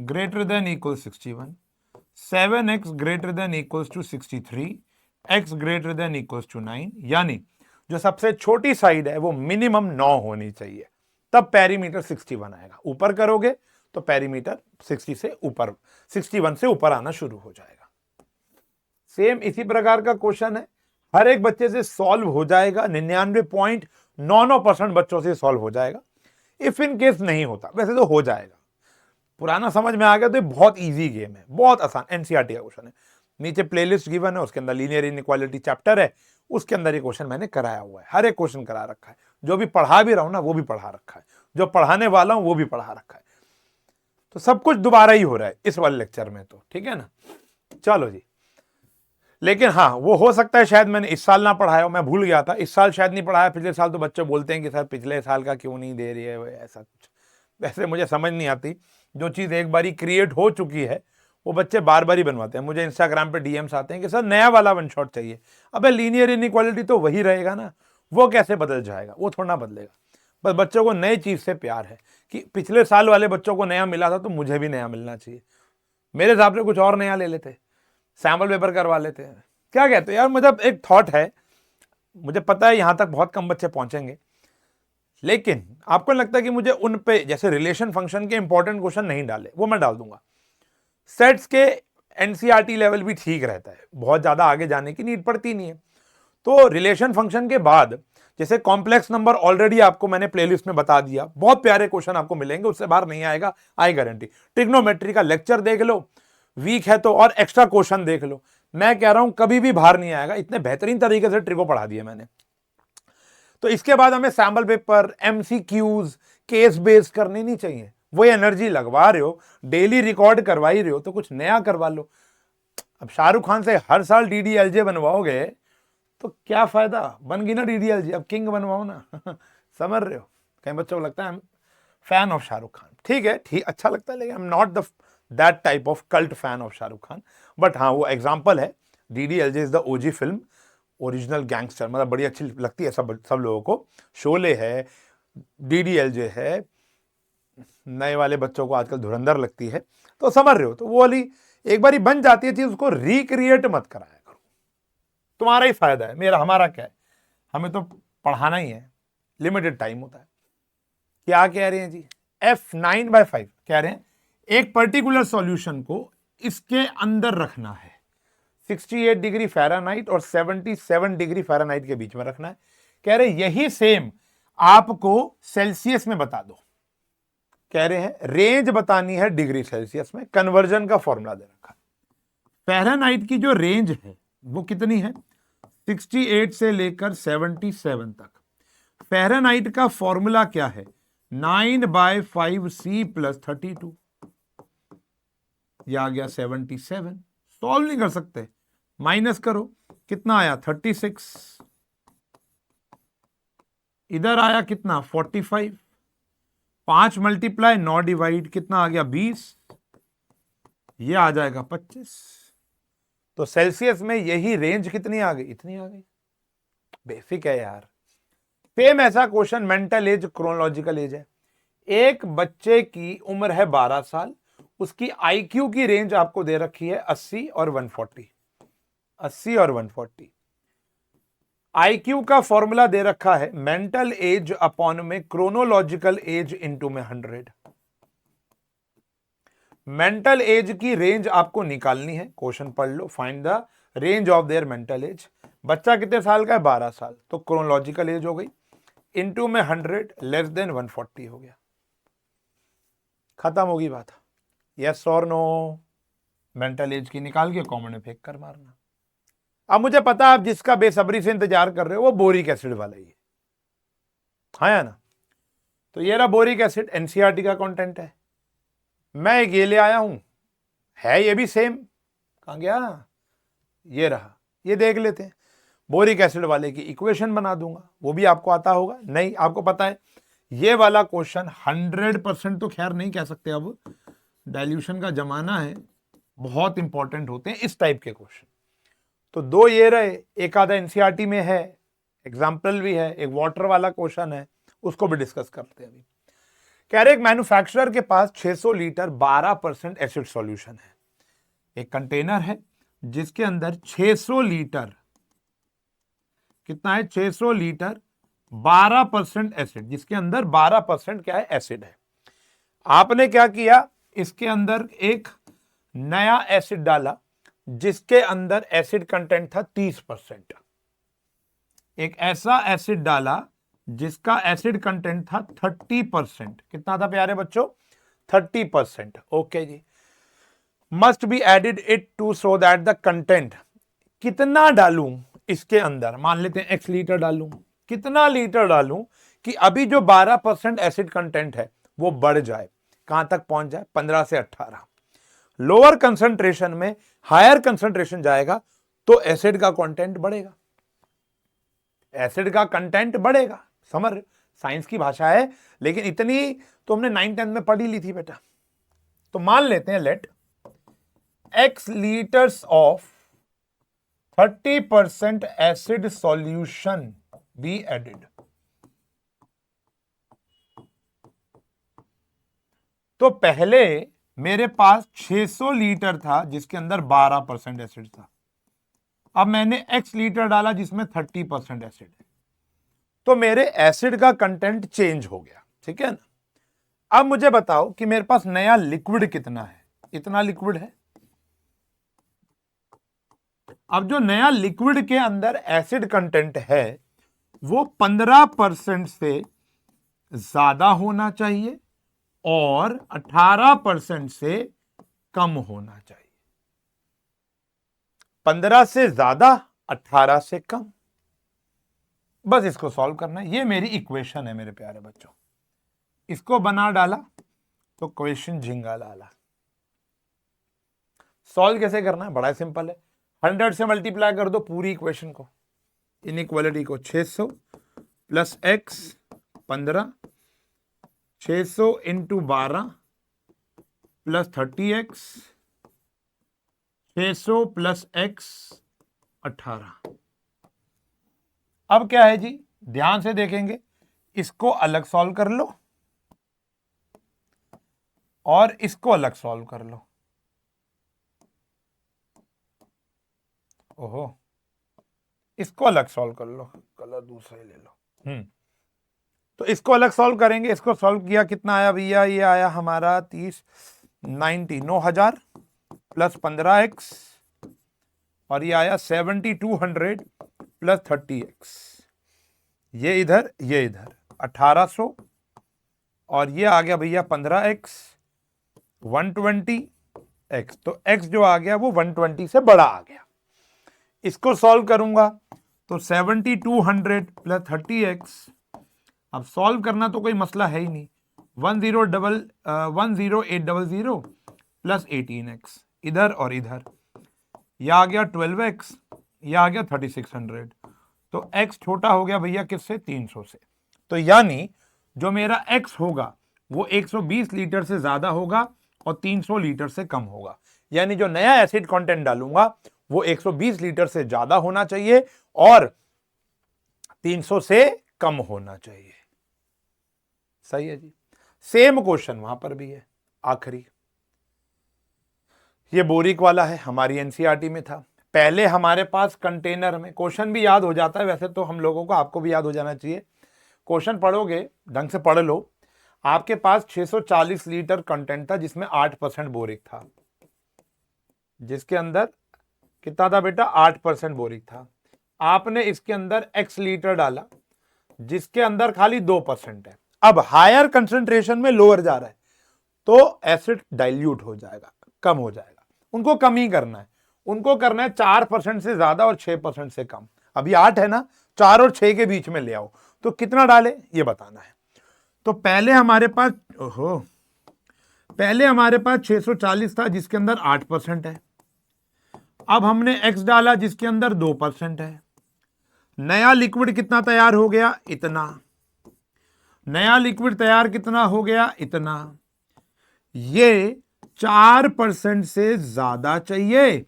greater than equal 61, 7x greater than equals to 63, x greater than equals to 9। यानी जो सबसे छोटी साइड है वो मिनिमम 9 होनी चाहिए, तब पेरीमीटर 61 आएगा। ऊपर करोगे तो पेरीमीटर 60 से ऊपर, 61 से ऊपर आना शुरू हो जाएगा। सेम इसी प्रकार का क्वेश्चन है, हर एक बच्चे से सॉल्व हो जाएगा, 99.99% बच्चों से सॉल्व हो जाएगा। इफ इन केस नहीं होता, वैसे तो हो जाएगा। पुराना समझ में आ गया तो ये बहुत इजी गेम है, बहुत आसान एनसीईआरटी का क्वेश्चन है। नीचे प्लेलिस्ट गिवन है, उसके अंदर लीनियर इनइक्वालिटी चैप्टर है, उसके अंदर ये क्वेश्चन मैंने कराया हुआ है। हर एक क्वेश्चन करा रखा है, जो भी पढ़ा भी रहा हूं ना वो भी पढ़ा रखा है, जो पढ़ाने वाला हूं वो भी पढ़ा रखा है। तो सब कुछ दोबारा ही हो रहा है इस वाले लेक्चर में, तो ठीक है ना। चलो जी, लेकिन हाँ वो हो सकता है शायद मैंने इस साल ना पढ़ाया हो, मैं भूल गया था, इस साल शायद नहीं पढ़ाया। पिछले साल तो बच्चे बोलते हैं कि सर पिछले साल का क्यों नहीं दे रही है, ऐसा कुछ। वैसे मुझे समझ नहीं आती, जो चीज़ एक बारी क्रिएट हो चुकी है वो बच्चे बार बार ही बनवाते हैं। मुझे इंस्टाग्राम पे डीएम्स आते हैं कि सर नया वाला वन शॉट चाहिए। अबे लीनियर इनइक्वालिटी तो वही रहेगा ना, वो कैसे बदल जाएगा? वो थोड़ा ना बदलेगा। बस बच्चों को नई चीज़ से प्यार है कि पिछले साल वाले बच्चों को नया मिला था तो मुझे भी नया मिलना चाहिए। मेरे हिसाब से कुछ और नया ले लेते, सैम्पल पेपर करवा लेते हैं। क्या कहते हो यार? मतलब एक थॉट है, मुझे पता है यहाँ तक बहुत कम बच्चे पहुंचेंगे, लेकिन आपको लगता है कि मुझे उन पे जैसे रिलेशन फंक्शन के इंपॉर्टेंट क्वेश्चन नहीं डाले, वो मैं डाल दूंगा। सेट्स के एनसीईआरटी लेवल भी ठीक रहता है, बहुत ज्यादा आगे जाने की नीड पड़ती नहीं है। तो रिलेशन फंक्शन के बाद जैसे कॉम्प्लेक्स नंबर ऑलरेडी आपको मैंने प्लेलिस्ट में बता दिया, बहुत प्यारे क्वेश्चन आपको मिलेंगे, उससे बाहर नहीं आएगा, आई गारंटी। ट्रिग्नोमेट्री का लेक्चर देख लो, वीक है तो और एक्स्ट्रा क्वेश्चन देख लो, मैं कह रहा हूं कभी भी बाहर नहीं आएगा। इतने बेहतरीन तरीके से ट्रिको पढ़ा दिया मैंने। तो इसके बाद हमें sample paper, MCQs, case based करनी नहीं चाहिए। वो एनर्जी लगवा रहे हो, डेली रिकॉर्ड करवा ही रहे हो, तो कुछ नया करवा लो। अब शाहरुख खान से हर साल डीडीएलजे बनवाओगे तो क्या फायदा? बन गई ना डीडीएलजे, अब किंग बनवाओ ना। समझ रहे हो? कई बच्चों को लगता है फैन ऑफ शाहरुख खान, ठीक है, ठीक, अच्छा लगता है, लेकिन I am not the that type of cult fan of Shahrukh Khan. But हाँ वो एग्जाम्पल है, DDLJ is the OG film, original gangster, मतलब बड़ी अच्छी लगती है सब लोगों को। शोले है, डीडीएलजे है, नए वाले बच्चों को आजकल धुरंधर लगती है, तो समझ रहे हो। तो वो वाली एक बार बन जाती है चीज, उसको रिक्रिएट मत कराया करो, तुम्हारा ही फायदा है, मेरा हमारा क्या है, हमें तो पढ़ाना ही है, लिमिटेड टाइम होता है। क्या कह रहे हैं जी, F9/5 कह रहे हैं एक पर्टिकुलर सॉल्यूशन को इसके अंदर रखना है, 68 डिग्री फ़ारेनहाइट और 77 डिग्री फ़ारेनहाइट के बीच में रखना है। कह रहे यही सेम आपको सेल्सियस में बता दो, कह रहे हैं रेंज बतानी है डिग्री सेल्सियस में, कन्वर्जन का फॉर्मूला दे रखा है। फ़ारेनहाइट की जो रेंज है वो कितनी है, 68 से लेकर 77 तक। फ़ारेनहाइट का फॉर्मूला क्या है, 9/5C + 32, यह आ गया 77। सॉल्व नहीं कर सकते, माइनस करो, कितना आया 36, इधर आया कितना 45, 5 × 9 डिवाइड कितना आ गया 20, ये आ जाएगा 25। तो सेल्सियस में यही रेंज कितनी आ गई, इतनी आ गई। बेसिक है यार। सेम ऐसा question mental as chronological age है। एक बच्चे की उम्र है 12 साल, उसकी आईक्यू की रेंज आपको दे रखी है 80 और 140, 80 और 140। आईक्यू का फॉर्मूला दे रखा है मेंटल एज अपॉन में क्रोनोलॉजिकल एज इनटू में 100। मेंटल एज की रेंज आपको निकालनी है, क्वेश्चन पढ़ लो, find the range of their mental age. बच्चा कितने साल का है, 12 साल, तो क्रोनोलॉजिकल एज हो गई इनटू में 100 लेस देन 140 हो गया, खत्म होगी बात। यस और नो, मेंटल एज की निकाल के कॉमन में फेंक कर मारना। अब मुझे पता है आप जिसका बेसब्री से इंतजार कर रहे हो वो बोरिक एसिड वाला ही है, हाँ या ना। तो ये रहा बोरिक एसिड, एनसीईआरटी का कंटेंट है। मैं एक ये ले आया हूं, है ये भी सेम, कहां गया, ये रहा, ये देख लेते हैं। बोरिक एसिड वाले की इक्वेशन बना दूंगा, वो भी आपको आता होगा, नहीं आपको पता है ये वाला क्वेश्चन 100% तो खैर नहीं कह सकते, अब डाइल्यूशन का जमाना है, बहुत इंपॉर्टेंट होते हैं इस टाइप के क्वेश्चन। तो दो ये रहे, एक आधा एनसीईआरटी में है, एग्जाम्पल भी है, एक वाटर वाला क्वेश्चन है, उसको भी डिस्कस करते हैं अभी। कह रहे एक मैन्युफैक्चरर के पास 600 लीटर 12% एसिड सॉल्यूशन है। एक कंटेनर है जिसके अंदर 600 लीटर, कितना है 600 लीटर 12% एसिड, जिसके अंदर 12% क्या है, एसिड है। आपने क्या किया, इसके अंदर एक नया एसिड डाला जिसके अंदर एसिड कंटेंट था 30%। एक ऐसा एसिड डाला जिसका एसिड कंटेंट था 30%। कितना था प्यारे बच्चों, 30%। ओके जी, must be added it to so that the content, कितना डालूं इसके अंदर, मान लेते हैं x लीटर डालूं, कितना लीटर डालूं कि अभी जो 12% एसिड कंटेंट है वो बढ़ जाए, कहां तक पहुंच जाए, 15 से 18। लोअर कंसंट्रेशन में हायर कंसंट्रेशन जाएगा तो एसिड का कंटेंट बढ़ेगा, एसिड का कंटेंट बढ़ेगा, समझ, साइंस की भाषा है, लेकिन इतनी तो हमने 9-10 में पढ़ी ली थी बेटा। तो मान लेते हैं let x litres of 30% acid solution be added. तो पहले मेरे पास 600 लीटर था जिसके अंदर 12% एसिड था, अब मैंने x लीटर डाला जिसमें 30% एसिड है, तो मेरे एसिड का कंटेंट चेंज हो गया, ठीक है ना। अब मुझे बताओ कि मेरे पास नया लिक्विड कितना है, इतना लिक्विड है। अब जो नया लिक्विड के अंदर एसिड कंटेंट है वो 15% से ज्यादा होना चाहिए और 18% से कम होना चाहिए। 15 से ज्यादा, 18 से कम, बस इसको सॉल्व करना है। ये मेरी इक्वेशन है मेरे प्यारे बच्चों, इसको बना डाला तो क्वेश्चन झिंगा लाला। सॉल्व कैसे करना है, बड़ा सिंपल है, 100 से मल्टीप्लाई कर दो पूरी इक्वेशन को, इनइक्वालिटी को, 600 plus x 15, 600 into 12 plus 30x, 600 plus x 18। अब क्या है जी, ध्यान से देखेंगे, इसको अलग सॉल्व कर लो और इसको अलग सॉल्व कर लो। ओहो, इसको अलग सॉल्व कर लो, कलर दूसरा ही ले लो। तो इसको अलग सॉल्व करेंगे। इसको सॉल्व किया, कितना आया भैया? ये आया हमारा 9,000 प्लस 15x, और ये आया 7,200 प्लस 30x। ये इधर 1800, और ये आ गया भैया 15x 120x। तो x जो आ गया वो 120 से बड़ा आ गया। इसको सॉल्व करूंगा तो 7,200 प्लस 30x, अब सॉल्व करना तो कोई मसला है ही नहीं। 10800 प्लस 18x, इधर और इधर, यह आ गया 12x, यह आ गया 3600। तो x छोटा हो गया भैया किससे? 300 से। तो यानी जो मेरा x होगा वो 120 लीटर से ज्यादा होगा और 300 लीटर से कम होगा। यानी जो नया एसिड कंटेंट डालूंगा वो 120 लीटर से ज्यादा होना चाहिए और 300 से कम होना चाहिए। सही है जी। सेम क्वेश्चन वहां पर भी है, आखिरी। ये बोरिक वाला है, हमारी एनसीईआरटी में था। पहले हमारे पास कंटेनर में, क्वेश्चन भी याद हो जाता है वैसे तो हम लोगों को, आपको भी याद हो जाना चाहिए। क्वेश्चन पढ़ोगे, ढंग से पढ़ लो। आपके पास 640 लीटर कंटेंट था जिसमें 8% बोरिक था। जिसके अंदर कितना था बेटा? 8% बोरिक था। आपने इसके अंदर x लीटर डाला जिसके अंदर खाली 2% है। अब हायर कंसंट्रेशन में लोअर जा रहा है तो एसिड डाइल्यूट हो जाएगा, कम हो जाएगा। उनको कम ही करना है, उनको करना है 4% से ज्यादा और 6% से कम। अभी 8 है ना, 4 और 6 के बीच में ले आओ। तो कितना डाले ये बताना है। तो पहले हमारे पास 640 था जिसके अंदर 8% है। अब हमने x डाला जिसके अंदर 2% है। नया लिक्विड कितना तैयार हो गया? इतना। नया लिक्विड तैयार कितना हो गया? इतना। ये 4% से ज्यादा चाहिए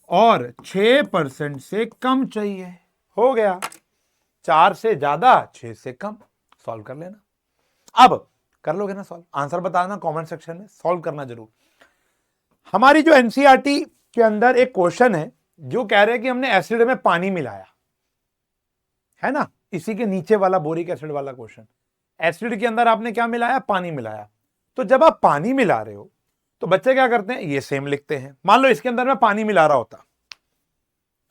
और 6% से कम चाहिए। हो गया, 4 से ज्यादा 6 से कम। सॉल्व कर लेना। अब कर लोगे ना सॉल्व? आंसर बताना कमेंट सेक्शन में, सॉल्व करना जरूर। हमारी जो एनसीईआरटी के अंदर एक क्वेश्चन है जो कह रहे हैं कि हमने एसिड में पानी मिलाया है ना, इसी के नीचे वाला बोरिक एसिड वाला क्वेश्चन। एसिड के अंदर आपने क्या मिलाया? पानी मिलाया। तो जब आप पानी मिला रहे हो तो बच्चे क्या करते हैं? ये सेम लिखते हैं। मान लो इसके अंदर मैं पानी मिला रहा होता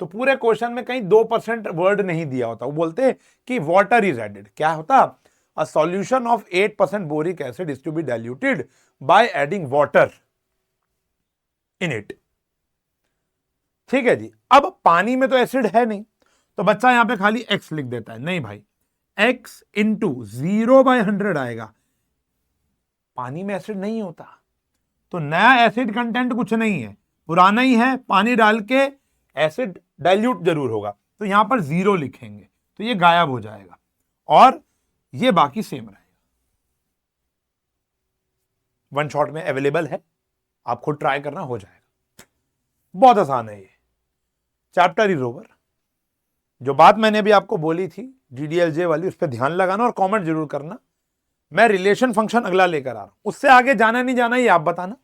तो पूरे क्वेश्चन में कहीं 2% वर्ड नहीं दिया होता, वो बोलते कि वाटर इज एडेड। क्या होता? A solution of 8% boric acid is to be diluted by adding water in it. ठीक है जी। अब पानी में तो एसिड है नहीं तो बच्चा यहां पे खाली x लिख देता है। नहीं भाई, x इंटू 0/100 आएगा। पानी में एसिड नहीं होता तो नया एसिड कंटेंट कुछ नहीं है, पुराना ही है। पानी डाल के एसिड डाइल्यूट जरूर होगा तो यहां पर 0 लिखेंगे तो ये गायब हो जाएगा और ये बाकी सेम रहेगा। वन शॉट में अवेलेबल है, आप खुद ट्राई करना, हो जाएगा। बहुत आसान है ये। Chapter is over. जो बात मैंने अभी आपको बोली थी DDLJ वाली, उस पर ध्यान लगाना और कमेंट जरूर करना। मैं रिलेशन फंक्शन अगला लेकर आ रहा हूं, उससे आगे जाना नहीं जाना ये आप बताना,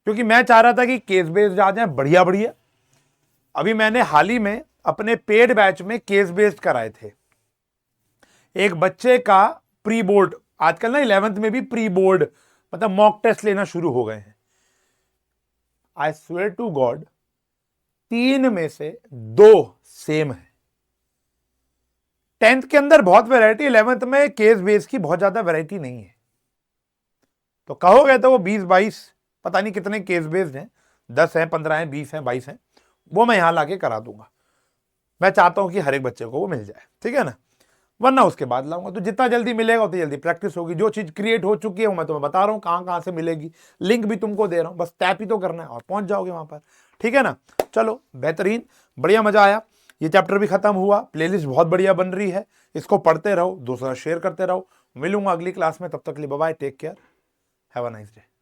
क्योंकि मैं चाह रहा था कि केस बेस्ड आ जाए बढ़िया बढ़िया। अभी मैंने हाल ही में अपने पेड बैच में केस बेस्ड कराए थे। एक बच्चे का प्री बोर्ड, आजकल ना 11th में भी प्री बोर्ड मतलब मॉक टेस्ट लेना शुरू हो गए हैं। आई स्वेयर टू गॉड 3 में से 2 सेम है। 10th के अंदर बहुत वैरायटी, 11th में केस बेस की बहुत ज्यादा वैरायटी नहीं है। तो कहोगे तो वो 20-22 पता नहीं कितने केस बेस्ड हैं, 10 हैं, 15 हैं, 20 हैं, 22 हैं, वो मैं यहां लाके करा दूंगा। मैं चाहता हूं कि हर एक बच्चे को वो मिल जाए, ठीक है ना, वरना उसके बाद लाऊंगा। तो जितना जल्दी मिलेगा उतनी जल्दी प्रैक्टिस होगी। जो चीज क्रिएट हो चुकी है वो मैं तुम्हें बता रहा हूं कहां कहां से मिलेगी, लिंक भी तुमको दे रहा हूं, बस टैप ही तो करना है और पहुंच जाओगे वहां पर, ठीक है ना। चलो बेहतरीन, बढ़िया, मजा आया। ये चैप्टर भी खत्म हुआ, प्लेलिस्ट बहुत बढ़िया बन रही है, इसको पढ़ते रहो, दूसरा शेयर करते रहो। मिलूंगा अगली क्लास में, तब तक के लिए bye bye, take care, have a nice day.